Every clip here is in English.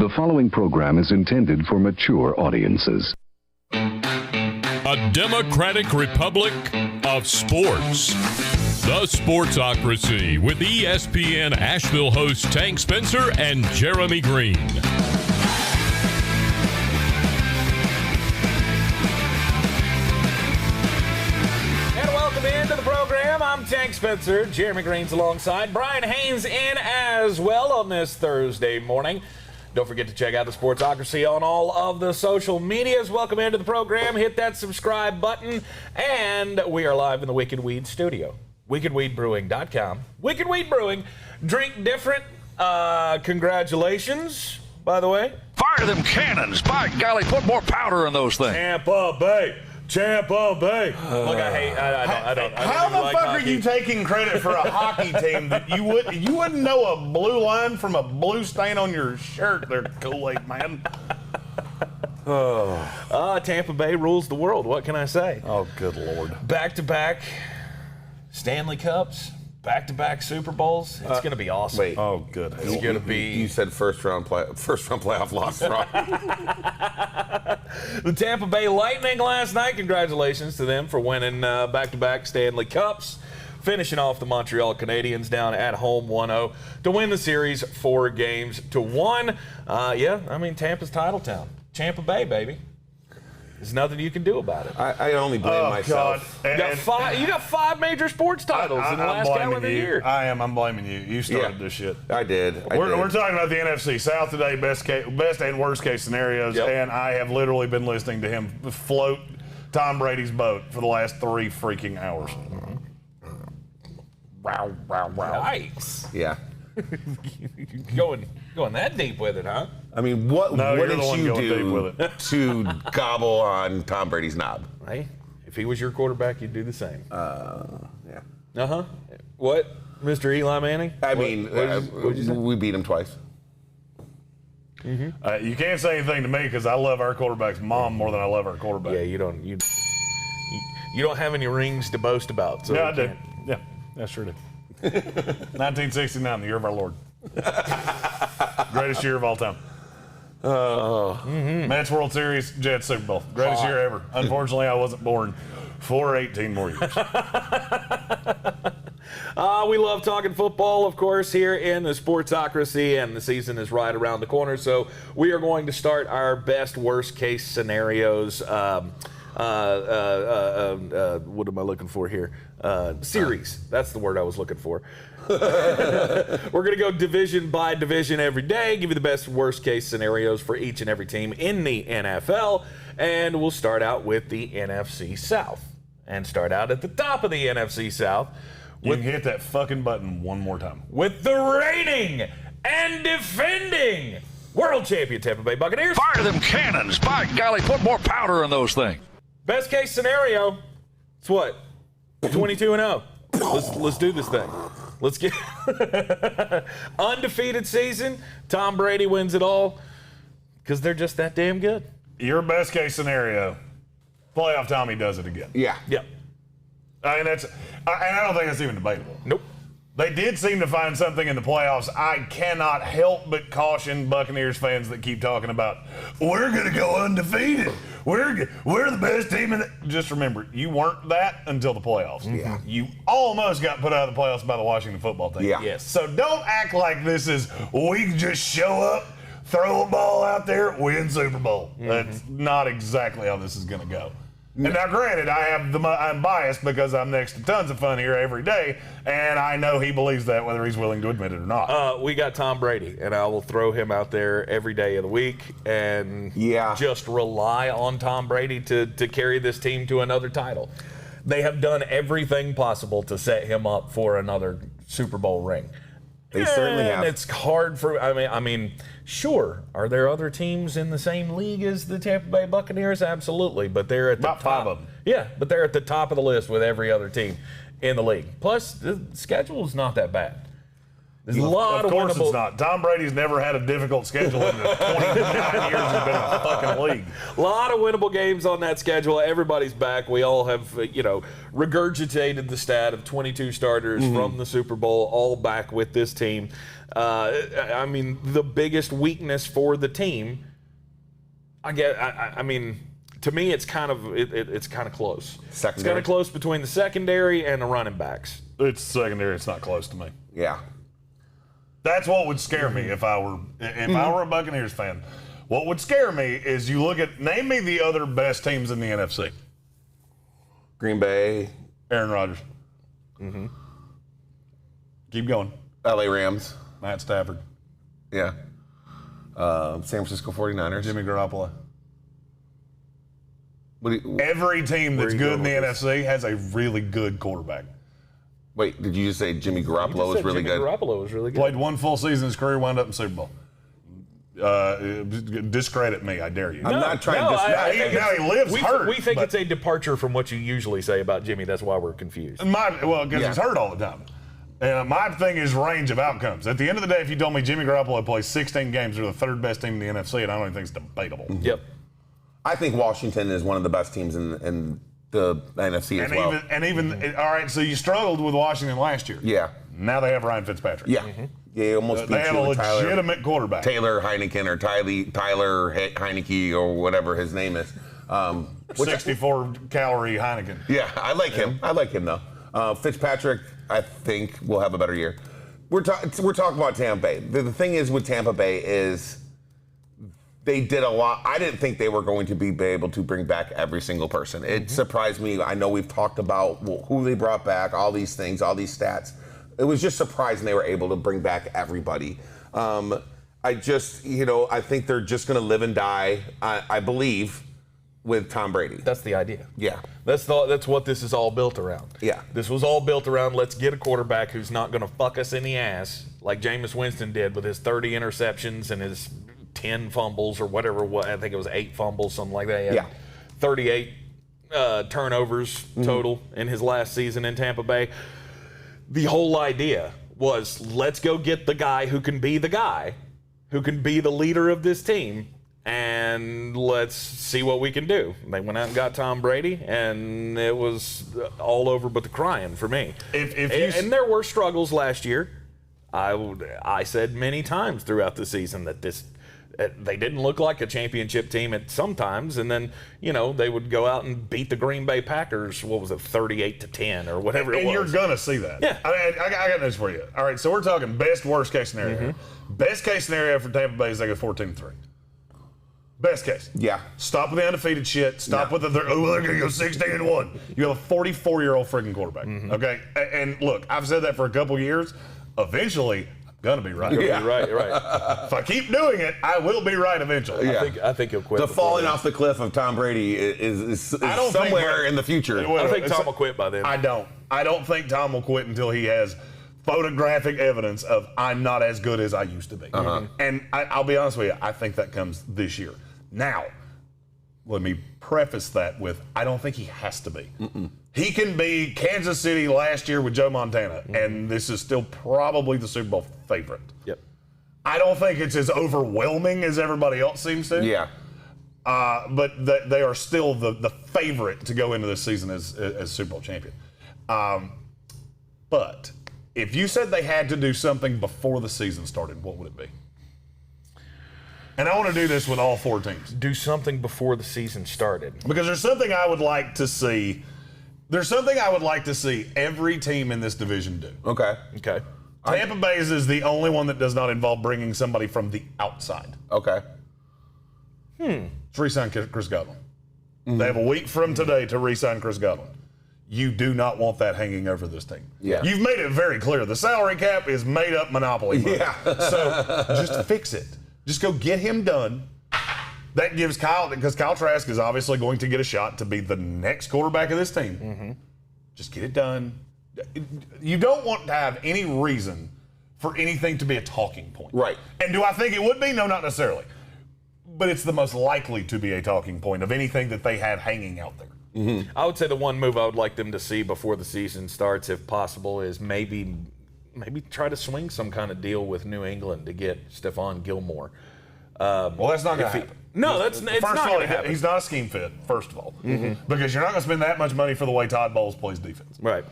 The following program is intended for mature audiences. A democratic republic of sports. The Sportsocracy with ESPN Asheville hosts Tank Spencer and Jeremy Greene. And welcome into the program. I'm Tank Spencer. Jeremy Greene's alongside. Brian Haynes in as well on this Thursday morning. Don't forget to check out the Sportsocracy on all of the social medias. Welcome into the program. Hit that subscribe button. And we are live in the Wicked Weed studio. WickedWeedBrewing.com. Wicked Weed Brewing. Drink different. Congratulations, by the way. Fire them cannons. By golly, put more powder in those things. Tampa Bay. Tampa Bay. Look, I don't. How the fuck are you taking credit for a hockey team that you wouldn't know a blue line from a blue stain on your shirt? They're Kool-Aid, man. Tampa Bay rules the world. What can I say? Oh, good Lord. Back-to-back Stanley Cups, back-to-back Super Bowls. It's going to be awesome. Wait. Oh, good. It's going to be. You said first round playoff loss, wrong. The Tampa Bay Lightning last night. Congratulations to them for winning back-to-back Stanley Cups. Finishing off the Montreal Canadiens down at home 1-0 to win the series 4-1. Tampa's title town. Tampa Bay, baby. There's nothing you can do about it. I only blame myself. You got five major sports titles in the last calendar year. I'm blaming you. You started this shit. I did. We're talking about the NFC South today, best and worst case scenarios, and I have literally been listening to him float Tom Brady's boat for the last 3 freaking hours. Wow. Yikes. Yeah. Going that deep with it, huh? I mean, what did you do to gobble on Tom Brady's knob? Hey, if he was your quarterback, you'd do the same. Yeah. Uh-huh. What, Mr. Eli Manning? We beat him twice. Mm-hmm. You can't say anything to me because I love our quarterback's mom more than I love our quarterback. Yeah, you don't have any rings to boast about. So yeah, I do. Yeah, I sure do. 1969, the year of our Lord. Greatest year of all time. Mets World Series, Jets Super Bowl. Greatest year ever. Unfortunately, I wasn't born for 18 more years. We love talking football, of course, here in the Sportsocracy, and the season is right around the corner. So we are going to start our best, worst case scenarios. What am I looking for here? Series. That's the word I was looking for. We're going to go division by division every day, give you the best worst case scenarios for each and every team in the NFL. And we'll start out with the NFC South. And start out at the top of the NFC South. You can hit that fucking button one more time. With the reigning and defending world champion Tampa Bay Buccaneers. Fire them cannons. By golly, put more powder in those things. Best case scenario, it's what? 22-0. Let's do this thing. Let's get undefeated season. Tom Brady wins it all because they're just that damn good. Your best case scenario, playoff Tommy does it again. Yeah. Yep. I mean, I don't think that's even debatable. Nope. They did seem to find something in the playoffs. I cannot help but caution Buccaneers fans that keep talking about, we're going to go undefeated. We're the best team in the... Just remember, you weren't that until the playoffs. Yeah. You almost got put out of the playoffs by the Washington football team. Yeah. Yes. So don't act like this is, we can just show up, throw a ball out there, win Super Bowl. That's not exactly how this is going to go. And now, granted, I'm biased because I'm next to tons of fun here every day, and I know he believes that whether he's willing to admit it or not. We got Tom Brady, and I will throw him out there every day of the week and just rely on Tom Brady to carry this team to another title. They have done everything possible to set him up for another Super Bowl ring. They certainly have. It's hard for, I mean, sure, are there other teams in the same league as the Tampa Bay Buccaneers? Absolutely, but they're at the About top. 5 of them. Yeah, but they're at the top of the list with every other team in the league. Plus, the schedule is not that bad. There's a lot of course winnable. it's not. Tom Brady's never had a difficult schedule in the 29 years he's been in the fucking league. A lot of winnable games on that schedule. Everybody's back. We all have, regurgitated the stat of 22 starters from the Super Bowl, all back with this team. I mean, the biggest weakness for the team, to me, it's kind of it's kind of close. Secondary. It's kind of close between the secondary and the running backs. It's secondary. It's not close to me. Yeah. That's what would scare me if I were a Buccaneers fan. What would scare me is you look at, name me the other best teams in the NFC. Green Bay. Aaron Rodgers. Keep going. LA Rams. Matt Stafford. Yeah. San Francisco 49ers. Jimmy Garoppolo. What Every team that's good in the NFC has a really good quarterback. Wait, did you just say Jimmy Garoppolo was really good? Garoppolo was really good. Played one full season in his career, wound up in Super Bowl. Discredit me, I dare you. I'm not trying to discredit. Now he lives hurt. We think it's a departure from what you usually say about Jimmy. That's why we're confused. Because he's hurt all the time. My thing is range of outcomes. At the end of the day, if you told me Jimmy Garoppolo plays 16 games, they're the third best team in the NFC, and I don't even think it's debatable. Yep. I think Washington is one of the best teams in the NFC as well. All right, so you struggled with Washington last year. Yeah. Now they have Ryan Fitzpatrick. Yeah. Yeah, almost beat they have you a with legitimate quarterback. Taylor Heineken or Tyler Heineke or whatever his name is. 64-calorie Heineken. Yeah, I like him. I like him, though. Fitzpatrick, I think, will have a better year. We're talking about Tampa Bay. The thing is with Tampa Bay is they did a lot. I didn't think they were going to be able to bring back every single person. It surprised me. I know we've talked about who they brought back, all these things, all these stats. It was just surprising they were able to bring back everybody. I think they're just going to live and die, I believe, with Tom Brady. That's the idea. Yeah. That's what this is all built around. Yeah. This was all built around, let's get a quarterback who's not going to fuck us in the ass like Jameis Winston did with his 30 interceptions and his 10 fumbles or whatever. I think it was 8 fumbles, something like that. Yeah. 38 turnovers total in his last season in Tampa Bay. The whole idea was, let's go get the guy who can be the guy, who can be the leader of this team, and let's see what we can do. They went out and got Tom Brady, and it was all over but the crying for me. And there were struggles last year. I said many times throughout the season that they didn't look like a championship team at sometimes, and then they would go out and beat the Green Bay Packers. What was it, 38-10 or whatever it was? And you're gonna see that. Yeah. I got news for you. All right, so we're talking best, worst case scenario. Best case scenario for Tampa Bay is they go 14-3. Best case. Yeah. Stop with the undefeated shit. Stop with they're going to go 16-1. You have a 44-year-old freaking quarterback. Okay? And look, I've said that for a couple years. Eventually, I'm going to be right. Yeah. Right. If I keep doing it, I will be right eventually. Yeah. I think he'll quit. The falling off the cliff of Tom Brady is somewhere in the future. I think Tom will quit by then. I don't think Tom will quit until he has photographic evidence of I'm not as good as I used to be. And I'll be honest with you, I think that comes this year. Now, let me preface that with I don't think he has to be. He can be Kansas City last year with Joe Montana, and this is still probably the Super Bowl favorite. Yep. I don't think it's as overwhelming as everybody else seems to. Yeah. But they are still the favorite to go into this season as Super Bowl champion. But if you said they had to do something before the season started, what would it be? And I want to do this with all 4 teams. Do something before the season started. Because there's something I would like to see. There's something I would like to see every team in this division do. Okay. Tampa Bay's is the only one that does not involve bringing somebody from the outside. Okay. It's re-sign Chris Godwin. They have a week from today to re-sign Chris Godwin. You do not want that hanging over this team. Yeah. You've made it very clear. The salary cap is made up monopoly money. Yeah. So just fix it. Just go get him done. That gives because Kyle Trask is obviously going to get a shot to be the next quarterback of this team. Just get it done. You don't want to have any reason for anything to be a talking point. Right. And do I think it would be? No, not necessarily. But it's the most likely to be a talking point of anything that they have hanging out there. I would say the one move I would like them to see before the season starts, if possible, is maybe maybe try to swing some kind of deal with New England to get Stephon Gilmore. Well, that's not going to happen. No, it's not going to happen. He's not a scheme fit, first of all, because you're not going to spend that much money for the way Todd Bowles plays defense. Right.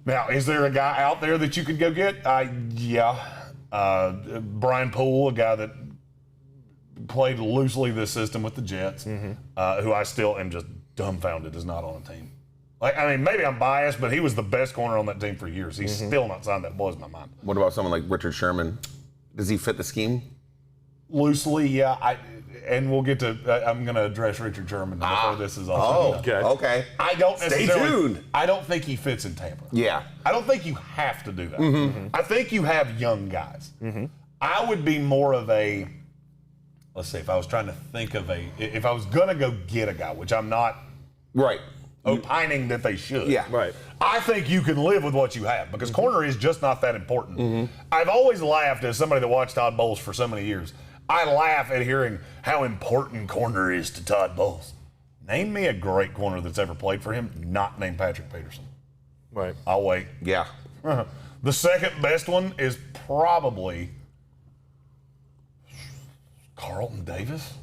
Now, is there a guy out there that you could go get? Yeah. Brian Poole, a guy that played loosely this system with the Jets, who I still am just dumbfounded is not on a team. Maybe I'm biased, but he was the best corner on that team for years. He's still not signed. That blows my mind. What about someone like Richard Sherman? Does he fit the scheme? Loosely, yeah. And we'll get to. I'm going to address Richard Sherman before this is all done. Okay. I don't Stay necessarily. tuned. I don't think he fits in Tampa. Yeah. I don't think you have to do that. I think you have young guys. I would be more of a. Let's see. If I was trying to think of if I was going to go get a guy, which I'm not. Right. Opining that they should. Yeah. Right. I think you can live with what you have because corner is just not that important. I've always laughed as somebody that watched Todd Bowles for so many years. I laugh at hearing how important corner is to Todd Bowles. Name me a great corner that's ever played for him, not named Patrick Peterson. Right. I'll wait. Yeah. The second best one is probably Carlton Davis.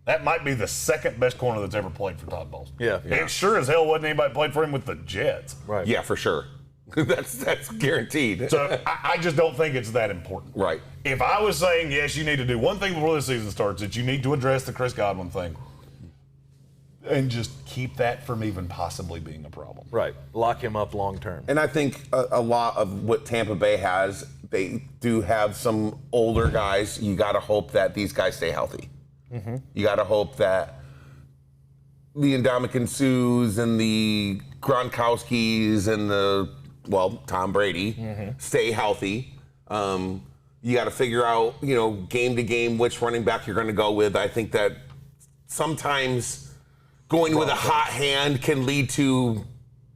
That might be the second best corner that's ever played for Todd Bowles. Yeah. It sure as hell wasn't anybody played for him with the Jets. Right. Yeah, for sure. That's guaranteed. So I just don't think it's that important. Right. If I was saying, yes, you need to do one thing before the season starts, that you need to address the Chris Godwin thing and just keep that from even possibly being a problem. Right. Lock him up long term. And I think a lot of what Tampa Bay has, they do have some older guys. You got to hope that these guys stay healthy. You got to hope that the Ndamukong Suhs and the Gronkowskis and Tom Brady stay healthy. You got to figure out, game to game, which running back you're going to go with. I think that sometimes going with a hot hand can lead to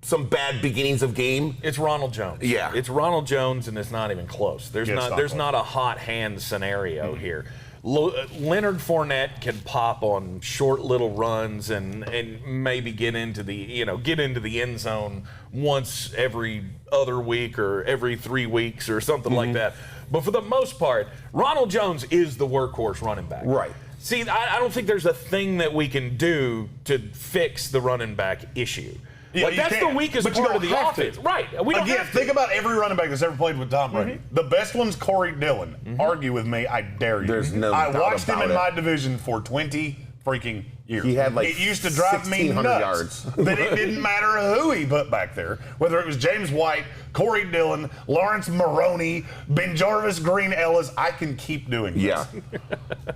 some bad beginnings of game. It's Ronald Jones. Yeah. It's Ronald Jones, and it's not even close. There's not a hot hand scenario here. Leonard Fournette can pop on short little runs and maybe get into the end zone once every other week or every 3 weeks or something like that. But for the most part, Ronald Jones is the workhorse running back. Right. See, I don't think there's a thing that we can do to fix the running back issue. Yeah, that's the weakest part of the offense. Right. We don't have to. Think about every running back that's ever played with Tom Brady. The best one's Corey Dillon. Argue with me, I dare you. There's no I doubt watched him about in it. my division for 20 freaking years. He had it used to drive me 1,600 nuts yards. that it didn't matter who he put back there, whether it was James White, Corey Dillon, Lawrence Maroney, BenJarvus, Greene, Ellis. I can keep doing this. Yeah.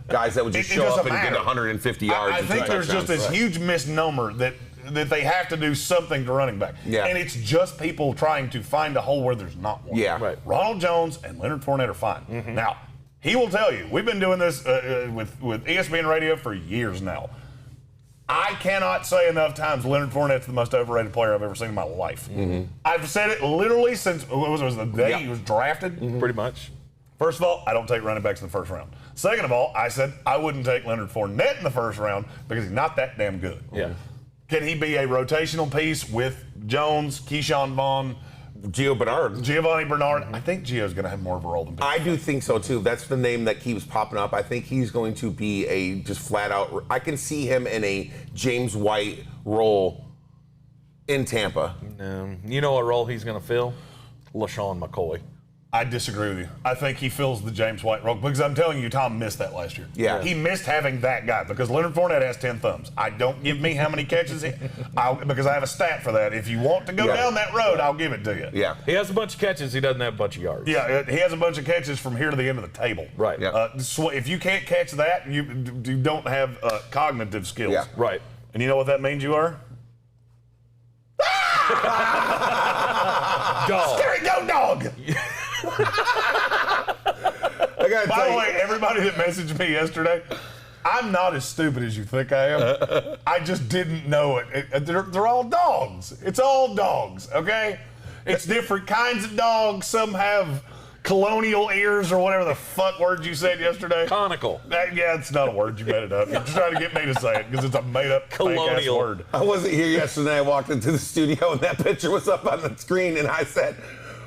Guys that would just It show up doesn't and matter. get 150 yards. I and think two there's just touchdowns. this huge misnomer that they have to do something to running back. Yeah. And it's just people trying to find a hole where there's not one. Yeah. Right. Ronald Jones and Leonard Fournette are fine. Now, he will tell you, we've been doing this with ESPN Radio for years now. I cannot say enough times Leonard Fournette's the most overrated player I've ever seen in my life. I've said it literally since it was the day he was drafted. Pretty much. First of all, I don't take running backs in the first round. Second of all, I said I wouldn't take Leonard Fournette in the first round because he's not that damn good. Yeah. Can he be a rotational piece with Jones, Keyshawn Vaughn, Giovanni Bernard? I think Gio's going to have more of a role than people. I do think so too. That's the name that keeps popping up. I think he's going to be a just flat out. I can see him in a James White role in Tampa. You know what role he's going to fill? LaShawn McCoy. I disagree with you. I think he fills the James White role because I'm telling you, Tom missed that last year. Yeah. He missed having that guy because Leonard Fournette has 10 thumbs. Don't give me how many catches because I have a stat for that. If you want to go down that road, I'll give it to you. Yeah. He has a bunch of catches. He doesn't have a bunch of yards. Yeah, he has a bunch of catches from here to the end of the table. Right. Yeah. If you can't catch that, you don't have cognitive skills. Yeah. Right. And you know what that means you are? Dog. Scary go dog! I gotta By tell the you, way, everybody that messaged me yesterday, I'm not as stupid as you think I am. I just didn't know it. They're all dogs. It's all dogs, okay? It's different kinds of dogs. Some have colonial ears or whatever the fuck word you said yesterday. Conical. Yeah, it's not a word. You made it up. You're just trying to get me to say it because it's a made-up fake-ass Colonial. word. I wasn't here yesterday. I walked into the studio and that picture was up on the screen, and I said,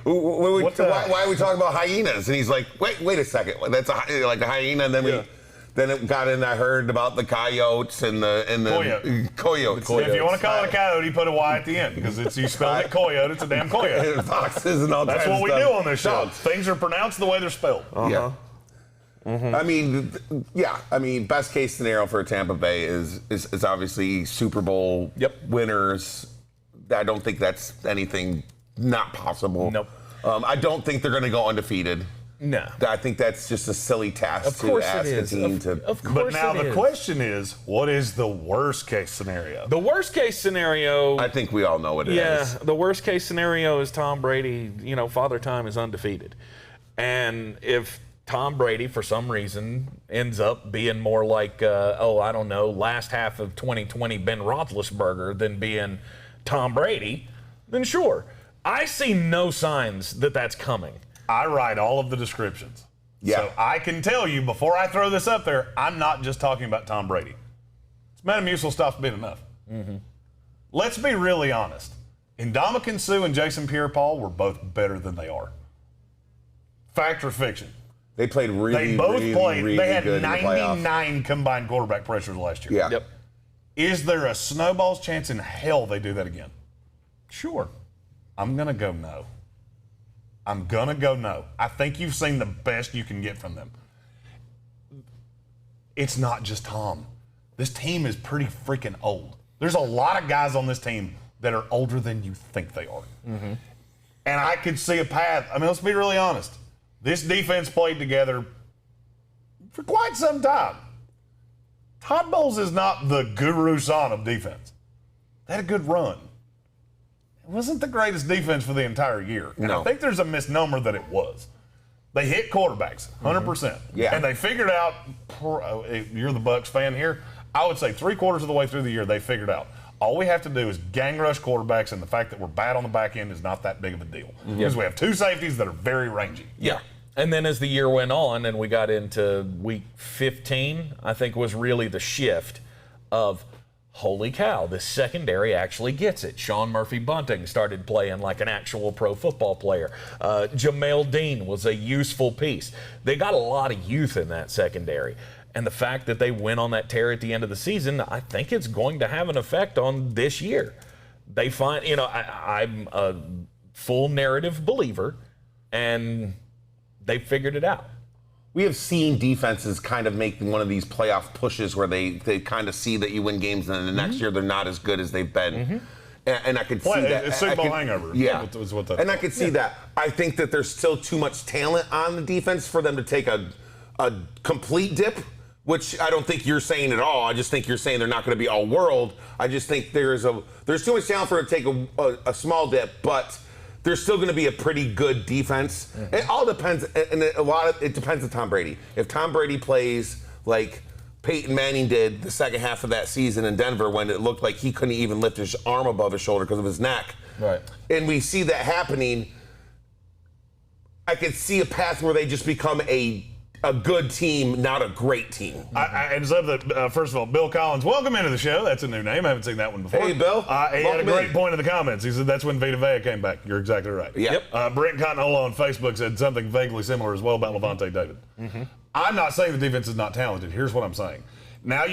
Why are we talking about hyenas? And he's like, wait a second. That's like a hyena. And then then it got in. I heard about the coyotes and the coyotes. If you want to call it a coyote, put a Y at the end because you spelled it coyote. It's a damn coyote. Foxes and all that. That's what we do on this show. Things are pronounced the way they're spelled. Yeah. I mean, best case scenario for Tampa Bay is obviously Super Bowl winners. I don't think that's anything not possible. Nope. I don't think they're going to go undefeated. No. I think that's just a silly task to ask a team to. Of course but now the question is, what is the worst case scenario? The worst case scenario. I think we all know what it is. Yeah, the worst case scenario is Tom Brady, Father Time is undefeated. And if Tom Brady, for some reason, ends up being more like, last half of 2020 Ben Roethlisberger than being Tom Brady, then sure. I see no signs that that's coming. I write all of the descriptions. Yeah. So I can tell you before I throw this up there, I'm not just talking about Tom Brady. It's Metamucil stuff been enough. Mm-hmm. Let's be really honest. Ndamukong Suh and Jason Pierre-Paul were both better than they are. Fact or fiction? They played really, They both played. really They had good in the playoffs. 99 combined quarterback pressures last year. Yeah. Yep. Is there a snowball's chance in hell they do that again? Sure. I'm going to go no. I think you've seen the best you can get from them. It's not just Tom. This team is pretty freaking old. There's a lot of guys on this team that are older than you think they are. Mm-hmm. And I could see a path. I mean, let's be really honest. This defense played together for quite some time. Todd Bowles is not the guru son of defense. They had a good run. It wasn't the greatest defense for the entire year. And I think there's a misnomer that it was. They hit quarterbacks, 100%. Mm-hmm. Yeah. And they figured out, you're the Bucs fan here, I would say 3/4 of the way through the year, they figured out, all we have to do is gang rush quarterbacks, and the fact that we're bad on the back end is not that big of a deal. Because we have two safeties that are very rangy. Yeah. And then as the year went on and we got into week 15, I think was really the shift of, holy cow, this secondary actually gets it. Sean Murphy-Bunting started playing like an actual pro football player. Jamel Dean was a useful piece. They got a lot of youth in that secondary. And the fact that they went on that tear at the end of the season, I think it's going to have an effect on this year. They find, I'm a full narrative believer, and they figured it out. We have seen defenses kind of make one of these playoff pushes where they kind of see that you win games, and then the next year they're not as good as they've been. And I could see that. It's Super Bowl hangover. Yeah. Is what that and I could see that. I think that there's still too much talent on the defense for them to take a complete dip, which I don't think you're saying at all. I just think you're saying they're not going to be all world. I just think there's too much talent for it to take a small dip, but there's still going to be a pretty good defense. Mm-hmm. It all depends, and it depends on Tom Brady. If Tom Brady plays like Peyton Manning did the second half of that season in Denver, when it looked like he couldn't even lift his arm above his shoulder because of his neck, right? And we see that happening, I could see a path where they just become a good team, not a great team. I just love that, first of all, Bill Collins, welcome into the show. That's a new name. I haven't seen that one before. Hey, Bill. He had a great point in the comments. He said that's when Vita Vea came back. You're exactly right. Yep. Brent Cottonella on Facebook said something vaguely similar as well about Levante David. Mm-hmm. I'm not saying the defense is not talented. Here's what I'm saying. Now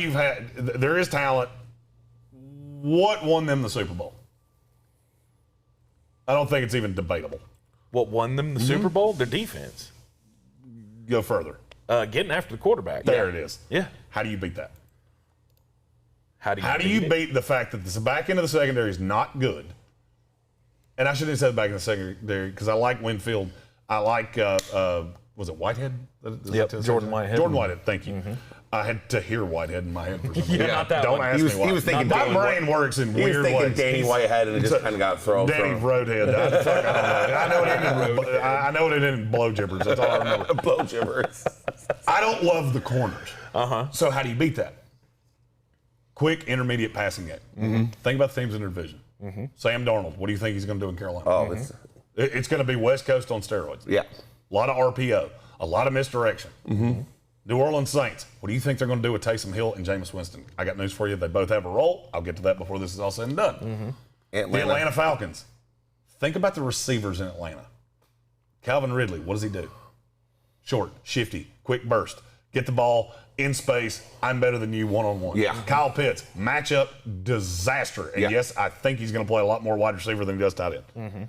there is talent. What won them the Super Bowl? I don't think it's even debatable. What won them the Super Bowl? Their defense. Go further. Getting after the quarterback. There it is. Yeah. How do you beat that? How do you beat the fact that the back end of the secondary is not good? And I shouldn't have said back in the secondary because I like Winfield. I like, was it Whitehead? Jordan Whitehead. Jordan Whitehead, thank you. Mm-hmm. I had to hear Whitehead in my head for some reason. Not that Don't one. ask me why. He was thinking my Danny brain works in weird ways. He was thinking Danny Whitehead, and it just kind of got thrown. Danny Roadhead. I know it ended in blow gibbers. That's all I remember. Blow gibbers. I don't love the corners. So how do you beat that? Quick, intermediate passing game. Mm-hmm. Think about the teams in their division. Mm-hmm. Sam Darnold, what do you think he's going to do in Carolina? Oh, it's going to be West Coast on steroids. Yeah. A lot of RPO, a lot of misdirection. Mm-hmm. New Orleans Saints, what do you think they're going to do with Taysom Hill and Jameis Winston? I got news for you. They both have a role. I'll get to that before this is all said and done. Mm-hmm. The Atlanta Falcons. Think about the receivers in Atlanta. Calvin Ridley, what does he do? Short, shifty, quick burst. Get the ball in space. I'm better than you one-on-one. Yeah. Kyle Pitts, matchup disaster. And yes, I think he's going to play a lot more wide receiver than he does tight end.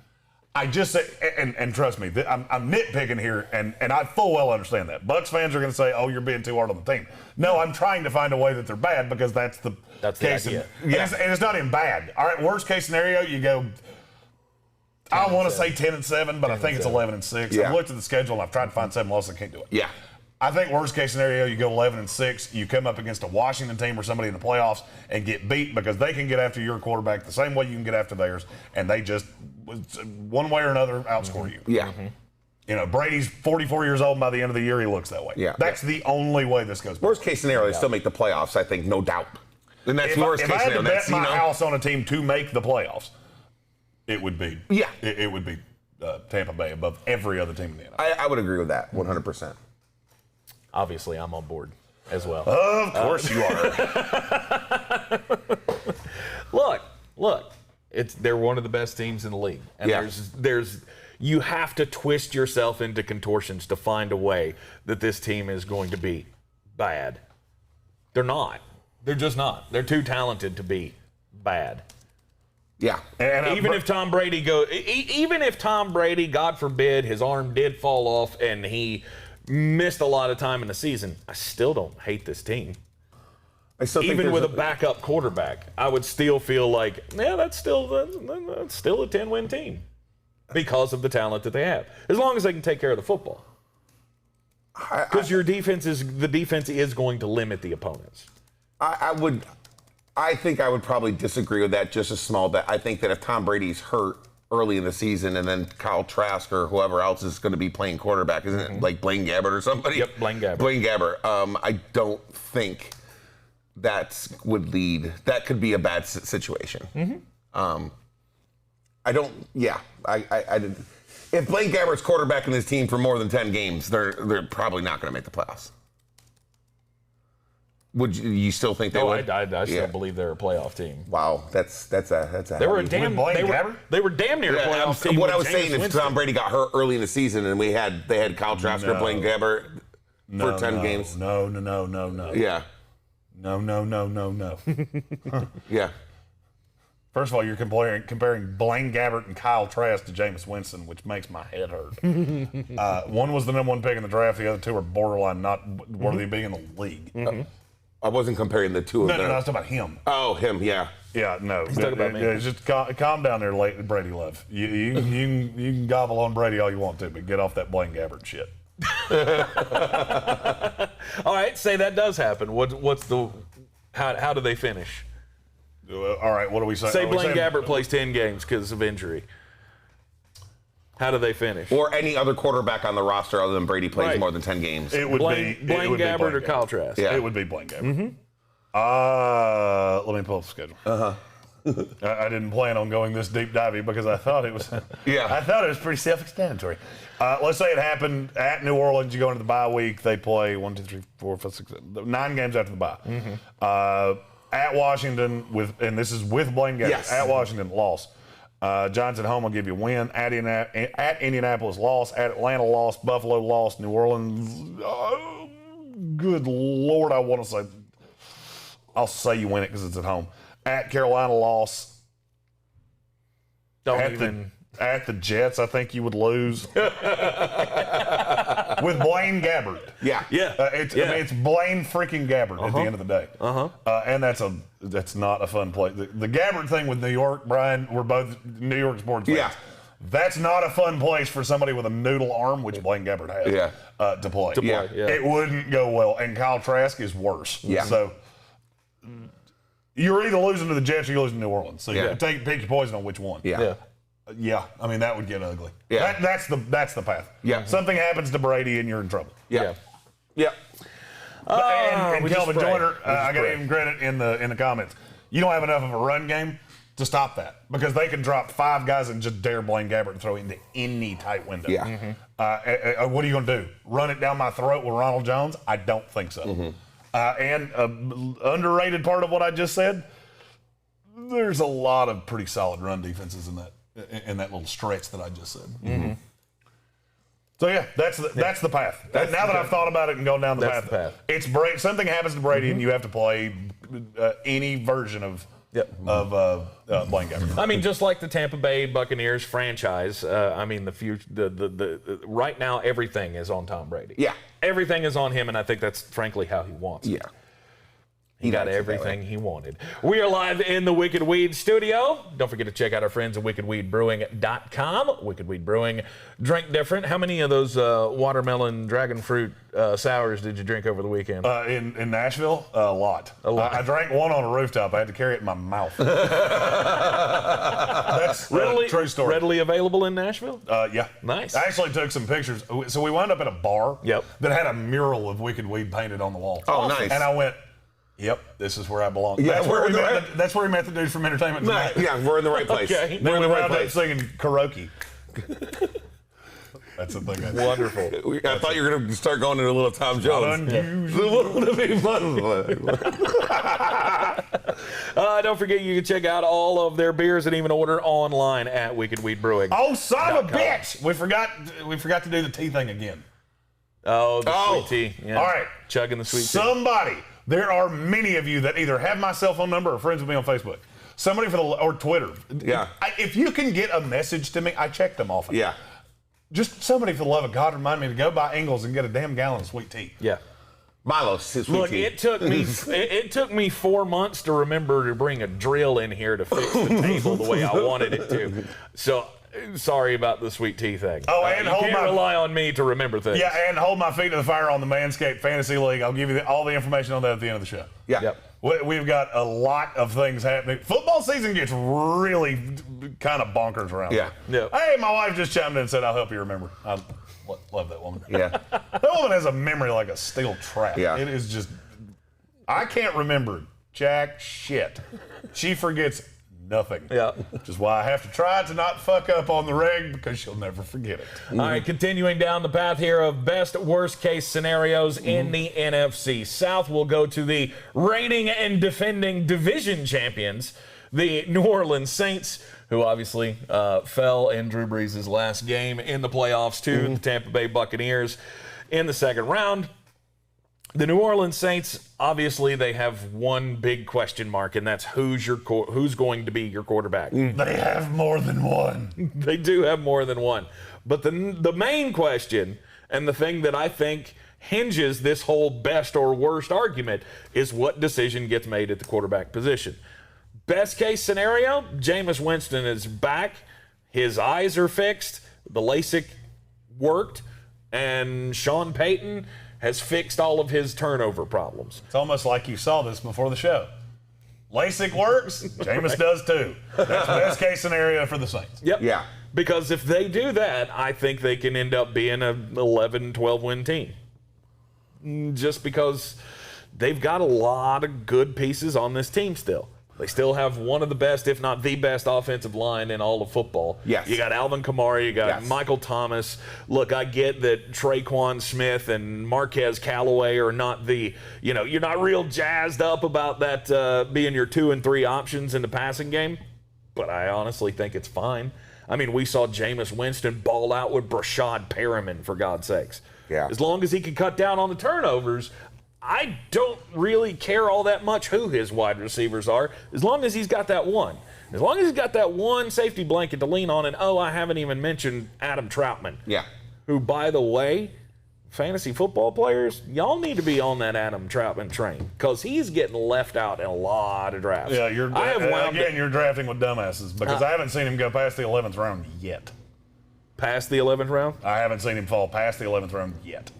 I just say, and trust me, I'm nitpicking here, and I full well understand that. Bucs fans are going to say, "Oh, you're being too hard on the team." No, I'm trying to find a way that they're bad because that's the case. idea. And it's not even bad. All right, worst case scenario, you go. I want to say 10-7, but I think it's 11-6. Yeah. I've looked at the schedule and I've tried to find 7 losses. I can't do it. Yeah. I think worst case scenario, you go 11-6. You come up against a Washington team or somebody in the playoffs and get beat because they can get after your quarterback the same way you can get after theirs, and they just one way or another outscore you. Yeah. You know, Brady's 44 years old, and by the end of the year, he looks that way. Yeah. That's the only way this goes. Worst case scenario, they still make the playoffs, I think, no doubt. And that's If worst I case had to scenario. bet my house on a team to make the playoffs, it would be it would be Tampa Bay above every other team in the NFL. I would agree with that 100%. Obviously, I'm on board as well. Of course you are. Look, they're one of the best teams in the league, and there's you have to twist yourself into contortions to find a way that this team is going to be bad. They're not. They're just not. They're too talented to be bad. Yeah. And Even if Tom Brady, God forbid, his arm did fall off and he missed a lot of time in the season, I still don't hate this team. I still think Even with a backup quarterback, I would still feel like, that's still a 10-win team because of the talent that they have. As long as they can take care of the football. Because the defense is going to limit the opponents. I think I would probably disagree with that just a small bit. I think that if Tom Brady's hurt early in the season and then Kyle Trask or whoever else is going to be playing quarterback, isn't it like Blaine Gabbert or somebody? Yep, Blaine Gabbert. Blaine Gabbert. I don't think that would lead. That could be a bad situation. I don't. Yeah, I didn't. If Blaine Gabbert's quarterbacking his team for more than 10 games, they're probably not going to make the playoffs. Would you still think they would? I still believe they're a playoff team. Wow, that's a. They were damn near a playoff team. What I was Jameis saying, if Winston. Tom Brady got hurt early in the season and they had Kyle Trask or Blaine Gabbert for 10 games. No. Yeah. No. Yeah. First of all, you're comparing Blaine Gabbert and Kyle Trask to Jameis Winston, which makes my head hurt. One was the number 1 pick in the draft. The other two are borderline not worthy of being in the league. I wasn't comparing the two of them. No, I was talking about him. Oh, him, yeah. Yeah, no. He's talking about me. Just calm down there, Brady love. You can gobble on Brady all you want to, but get off that Blaine Gabbert shit. All right, say that does happen. How do they finish? All right, what do we say? Say Blaine Gabbert plays 10 games because of injury. How do they finish? Or any other quarterback on the roster other than Brady plays more than 10 games. It would Blaine Gabbert or Kyle Trask? Yeah. It would be Blaine Gabbert. Let me pull up the schedule. I didn't plan on going this deep divey because I thought it was. I thought it was pretty self-explanatory. Let's say it happened at New Orleans. You go into the bye week. They play 1, 2, 3, 4, 5, 6, 7, 9 games after the bye. At Washington and this is with Blaine Gabbert. Yes. At Washington, loss. Giants at home will give you a win. At Indianapolis, loss. At Atlanta, loss. Buffalo, loss. New Orleans, good Lord, I'll say you win it because it's at home. At Carolina, loss. At the Jets, I think you would lose. With Blaine Gabbert. Yeah. I mean, it's Blaine freaking Gabbert at the end of the day. And that's not a fun play. The Gabbert thing with New York, Brian, we're both New York sports fans. Yeah. That's not a fun place for somebody with a noodle arm, which Blaine Gabbert has, to play. Yeah. It wouldn't go well. And Kyle Trask is worse. Yeah. So you're either losing to the Jets or you're losing to New Orleans. So you pick your poison on which one. Yeah, I mean that would get ugly. Yeah. That's the path. Yeah. Something happens to Brady and you're in trouble. Yeah. And we Kelvin just pray. Joyner, I got to give him credit in the comments. You don't have enough of a run game to stop that because they can drop 5 guys and just dare Blaine Gabbert to throw into any tight window. Yeah. What are you going to do? Run it down my throat with Ronald Jones? I don't think so. And underrated part of what I just said, there's a lot of pretty solid run defenses in that little stretch that I just said. So yeah, that's the path. Now that I've thought about it and gone down the path, it's Brady. Something happens to Brady, and you have to play any version of Blaine Gabbert. I mean, just like the Tampa Bay Buccaneers franchise. I mean, the future. Right now, everything is on Tom Brady. Yeah, everything is on him, and I think that's frankly how he wants it. Yeah. He got everything he wanted. We are live in the Wicked Weed studio. Don't forget to check out our friends at wickedweedbrewing.com. Wicked Weed Brewing, drink different. How many of those watermelon dragon fruit sours did you drink over the weekend? In Nashville, a lot. I drank one on a rooftop. I had to carry it in my mouth. That's a true story. Readily available in Nashville? Yeah. Nice. I actually took some pictures. So we wound up at a bar that had a mural of Wicked Weed painted on the wall. Oh, nice. And I went, yep, this is where I belong. Yeah, that's where we met the dude from Entertainment Tonight. Yeah, we're in the right place. Okay. We're in the right place. Singing karaoke. That's the thing. Wonderful. I thought you were going to start going into a little Tom Jones. Don't forget, you can check out all of their beers and even order online at Wicked Weed Brewing. Oh, son of a bitch! We forgot to do the tea thing again. Oh, the sweet tea. Yeah. All right. Chugging the sweet tea. Somebody. There are many of you that either have my cell phone number or friends with me on Facebook. Somebody or Twitter. Yeah. If you can get a message to me, I check them often. Yeah. Just somebody, for the love of God, remind me to go by Ingles and get a damn gallon of sweet tea. Yeah. Milo's sweet tea. It took me 4 months to remember to bring a drill in here to fix the table the way I wanted it to. So sorry about the sweet tea thing. Oh, and you can't rely on me to remember things. Yeah, and hold my feet to the fire on the Manscaped Fantasy League. I'll give you all the information on that at the end of the show. Yeah. Yep. We've got a lot of things happening. Football season gets really kind of bonkers around. Yeah. Yep. Hey, my wife just chimed in and said, I'll help you remember. I love that woman. Yeah. That woman has a memory like a steel trap. Yeah. It is just, I can't remember jack shit. She forgets nothing. Yeah. Which is why I have to try to not fuck up on the reg, because she'll never forget it. All right, continuing down the path here of best worst case scenarios in the NFC South, we'll go to the reigning and defending division champions, the New Orleans Saints, who obviously fell in Drew Brees' last game in the playoffs to the Tampa Bay Buccaneers in the second round. The New Orleans Saints, obviously, they have one big question mark, and that's who's going to be your quarterback. They have more than one. They do have more than one. But the main question, and the thing that I think hinges this whole best or worst argument, is what decision gets made at the quarterback position. Best case scenario, Jameis Winston is back. His eyes are fixed. The Lasik worked. And Sean Payton has fixed all of his turnover problems. It's almost like you saw this before the show. Lasik works, Jameis does too. That's best case scenario for the Saints. Yep. Yeah. Because if they do that, I think they can end up being an 11, 12-win team. Just because they've got a lot of good pieces on this team still. They still have one of the best, if not the best, offensive line in all of football. Yes. You got Alvin Kamara, you got Michael Thomas. Look, I get that Traquan Smith and Marquez Callaway are not you're not real jazzed up about that being your 2 and 3 options in the passing game, but I honestly think it's fine. I mean, we saw Jameis Winston ball out with Brashad Perriman, for God's sakes. Yeah. As long as he can cut down on the turnovers, I don't really care all that much who his wide receivers are, as long as he's got that one. As long as he's got that one safety blanket to lean on, and I haven't even mentioned Adam Troutman. Yeah. Who, by the way, fantasy football players, y'all need to be on that Adam Troutman train, because he's getting left out in a lot of drafts. Yeah, you're drafting with dumbasses, because I haven't seen him go past the 11th round yet. Past the 11th round? I haven't seen him fall past the 11th round yet.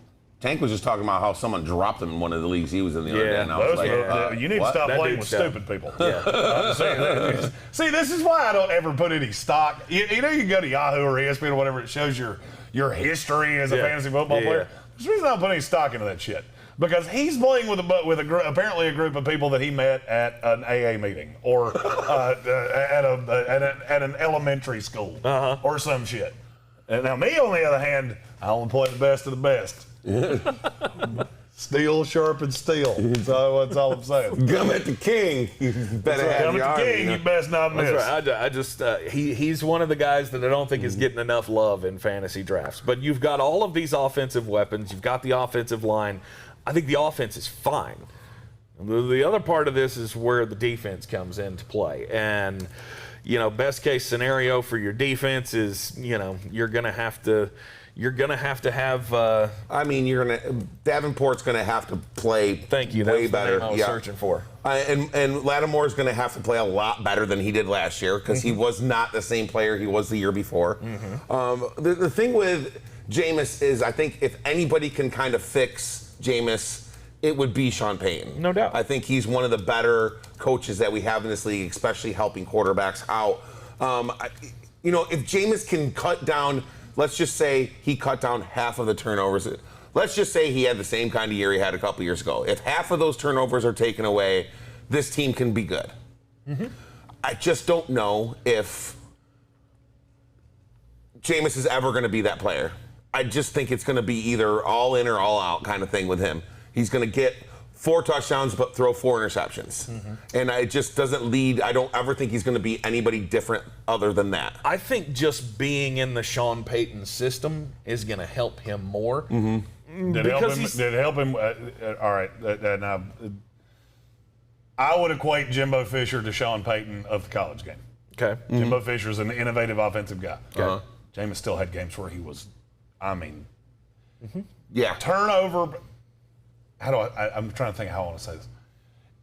Tank was just talking about how someone dropped him in one of the leagues he was in the other day. And I was like, you need to stop playing with stupid people. Yeah. See, this is why I don't ever put any stock. You know, you can go to Yahoo or ESPN or whatever, it shows your history as a fantasy football player. There's a reason I don't put any stock into that shit. Because he's playing with apparently a group of people that he met at an AA meeting or at an elementary school or some shit. And now me, on the other hand, I only play the best of the best. Steel sharpens steel. So that's all I'm saying. Come at the king. You better have Come your at the army, king, you best not miss. That's right. I just he's one of the guys that I don't think is getting enough love in fantasy drafts. But you've got all of these offensive weapons. You've got the offensive line. I think the offense is fine. The other part of this is where the defense comes into play. And, best case scenario for your defense is, you're going to have to have. Davenport's going to have to play. Thank you. Way That's better. the name I was searching for. And Lattimore's going to have to play a lot better than he did last year because he was not the same player he was the year before. The thing with Jameis is, I think if anybody can kind of fix Jameis, it would be Sean Payton. No doubt. I think he's one of the better coaches that we have in this league, especially helping quarterbacks out. If Jameis can cut down, let's just say he cut down half of the turnovers. Let's just say he had the same kind of year he had a couple years ago. If half of those turnovers are taken away, this team can be good. I just don't know if Jameis is ever going to be that player. I just think it's going to be either all in or all out kind of thing with him. He's going to get 4 touchdowns but throw 4 interceptions. And it just doesn't lead. I don't ever think he's going to be anybody different other than that. I think just being in the Sean Payton system is going to help him more. Did it help him? All right. Now, I would equate Jimbo Fisher to Sean Payton of the college game. Okay. Jimbo Fisher is an innovative offensive guy. Okay. Jameis still had games where he was, Yeah. turnover. I'm trying to think how I want to say this.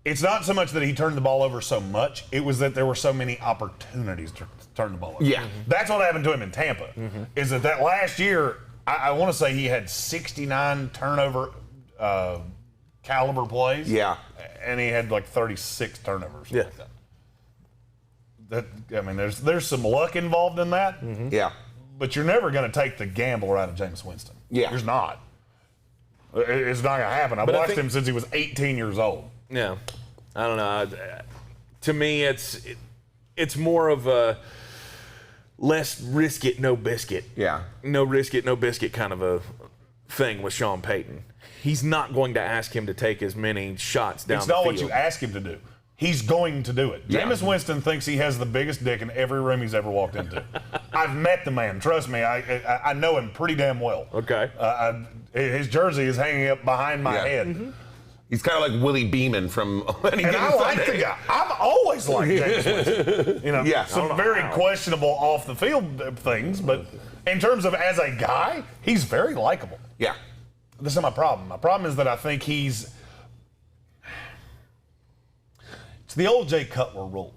It's not so much that he turned the ball over so much. It was that there were so many opportunities to turn the ball over. Yeah. That's what happened to him in Tampa. Is that last year, I want to say he had 69 turnover caliber plays. Yeah. And he had like 36 turnovers. Yeah. Like that. There's some luck involved in that. Yeah. But you're never going to take the gamble out of Jameis Winston. Yeah. There's not. It's not going to happen. I've watched him since he was 18 years old. Yeah. I don't know. To me, it's more of a less risk it, no biscuit. Yeah. No risk it, no biscuit kind of a thing with Sean Payton. He's not going to ask him to take as many shots down the field. It's not what you ask him to do. He's going to do it. Yeah. Jameis Winston thinks he has the biggest dick in every room he's ever walked into. I've met the man. Trust me, I know him pretty damn well. Okay. His jersey is hanging up behind my head. He's kind of like Willie Beeman from Any And Given I like Sunday. the guy. I've always liked Jameis Winston. Some very questionable off the field things, but in terms of as a guy, he's very likable. Yeah. This is my problem. My problem is that I think it's the old Jay Cutler rule.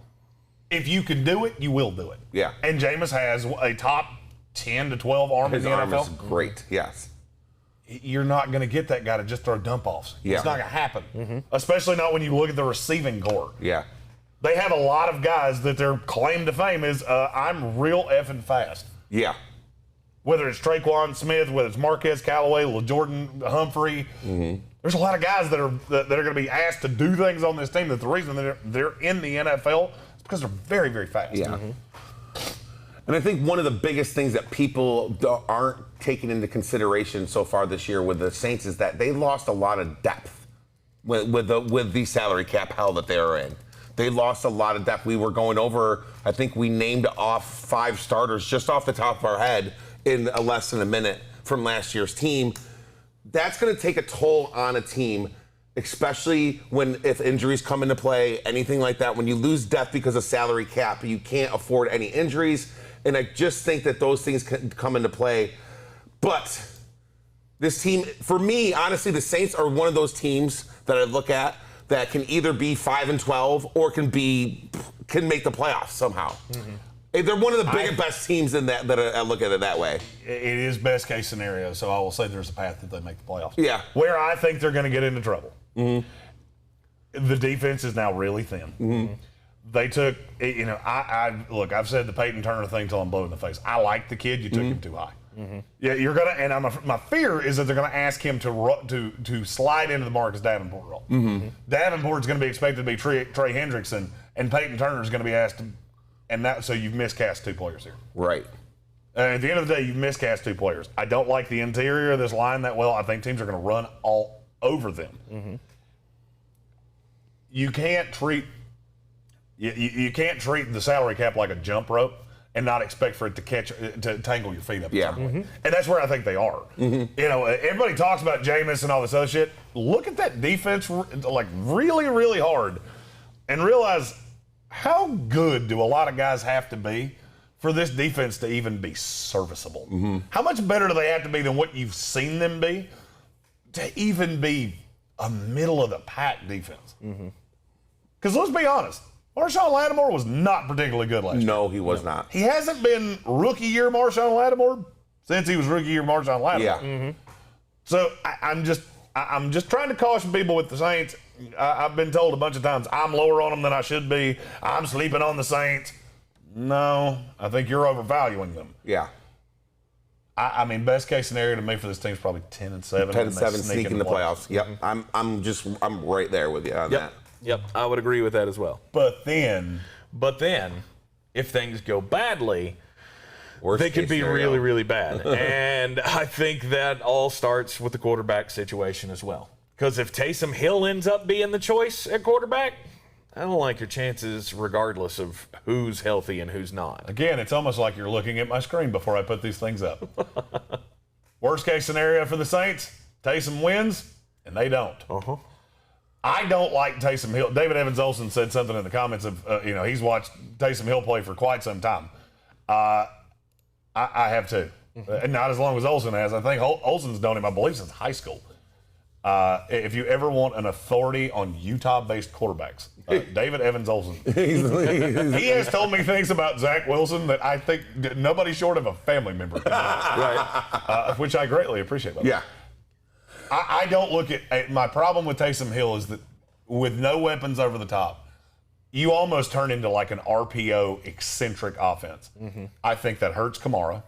If you can do it, you will do it. Yeah. And Jameis has a top 10 to 12 arm His in the arm NFL. is great, yes. You're not going to get that guy to just throw dump offs. Yeah. It's not going to happen. Especially not when you look at the receiving core. Yeah. They have a lot of guys that their claim to fame is I'm real effing fast. Yeah. Whether it's Traquan Smith, whether it's Marquez Callaway, LaJordan Humphrey, there's a lot of guys that are going to be asked to do things on this team. That the reason they're in the NFL is because they're very, very fast. Yeah. And I think one of the biggest things that people aren't taking into consideration so far this year with the Saints is that they lost a lot of depth with the salary cap hell that they are in. They lost a lot of depth. We were going over, I think we named off 5 starters just off the top of our head in less than a minute from last year's team. That's going to take a toll on a team, especially if injuries come into play, anything like that. When you lose depth because of salary cap, you can't afford any injuries. And I just think that those things can come into play. But this team, for me, honestly, the Saints are one of those teams that I look at that can either be 5-12 or can make the playoffs somehow. They're one of the best teams in that I look at it that way. It is best case scenario, so I will say there's a path that they make the playoffs. Yeah. Where I think they're going to get into trouble. The defense is now really thin. They took, look, I've said the Peyton Turner thing till I'm blue in the face. I like the kid. You took him too high. Yeah, you're gonna, and my fear is that they're gonna ask him to slide into the Marcus Davenport role. Davenport's gonna be expected to be Trey Hendrickson, and Peyton Turner's gonna be asked to, so you've miscast 2 players here. Right. At the end of the day, you've miscast 2 players. I don't like the interior of this line that well. I think teams are gonna run all over them. You can't treat you can't treat the salary cap like a jump rope and not expect for it to tangle your feet up. Yeah. And that's where I think they are. You know, everybody talks about Jameis and all this other shit. Look at that defense like really, really hard and realize how good do a lot of guys have to be for this defense to even be serviceable? How much better do they have to be than what you've seen them be to even be a middle-of-the-pack defense? Because let's be honest, Marshawn Lattimore was not particularly good last year. No, he was not. He hasn't been rookie year Marshawn Lattimore since he was rookie year Marshawn Lattimore. Yeah. So I'm just trying to caution people with the Saints. I've been told a bunch of times I'm lower on them than I should be. I'm sleeping on the Saints. No, I think you're overvaluing them. Yeah. I mean, best case scenario to me for this team is probably 10-7. 10-7, sneak in the playoffs. Yep. I'm right there with you on that. Yep, I would agree with that as well. But then, if things go badly, Worst they could case be scenario. really, really bad. And I think that all starts with the quarterback situation as well. Because if Taysom Hill ends up being the choice at quarterback, I don't like your chances regardless of who's healthy and who's not. again, it's almost like you're looking at my screen before I put these things up. Worst case scenario for the Saints, Taysom wins, and they don't. I don't like Taysom Hill. David Evans Olsen said something in the comments of, he's watched Taysom Hill play for quite some time. I have too. Not as long as Olsen has. I think Olsen's known him, I believe, since high school. If you ever want an authority on Utah-based quarterbacks, David Evans Olsen. He has told me things about Zach Wilson that I think nobody short of a family member can know, which I greatly appreciate. Yeah. I don't look at my problem with Taysom Hill is that with no weapons over the top, you almost turn into like an RPO eccentric offense. I think that hurts Kamara.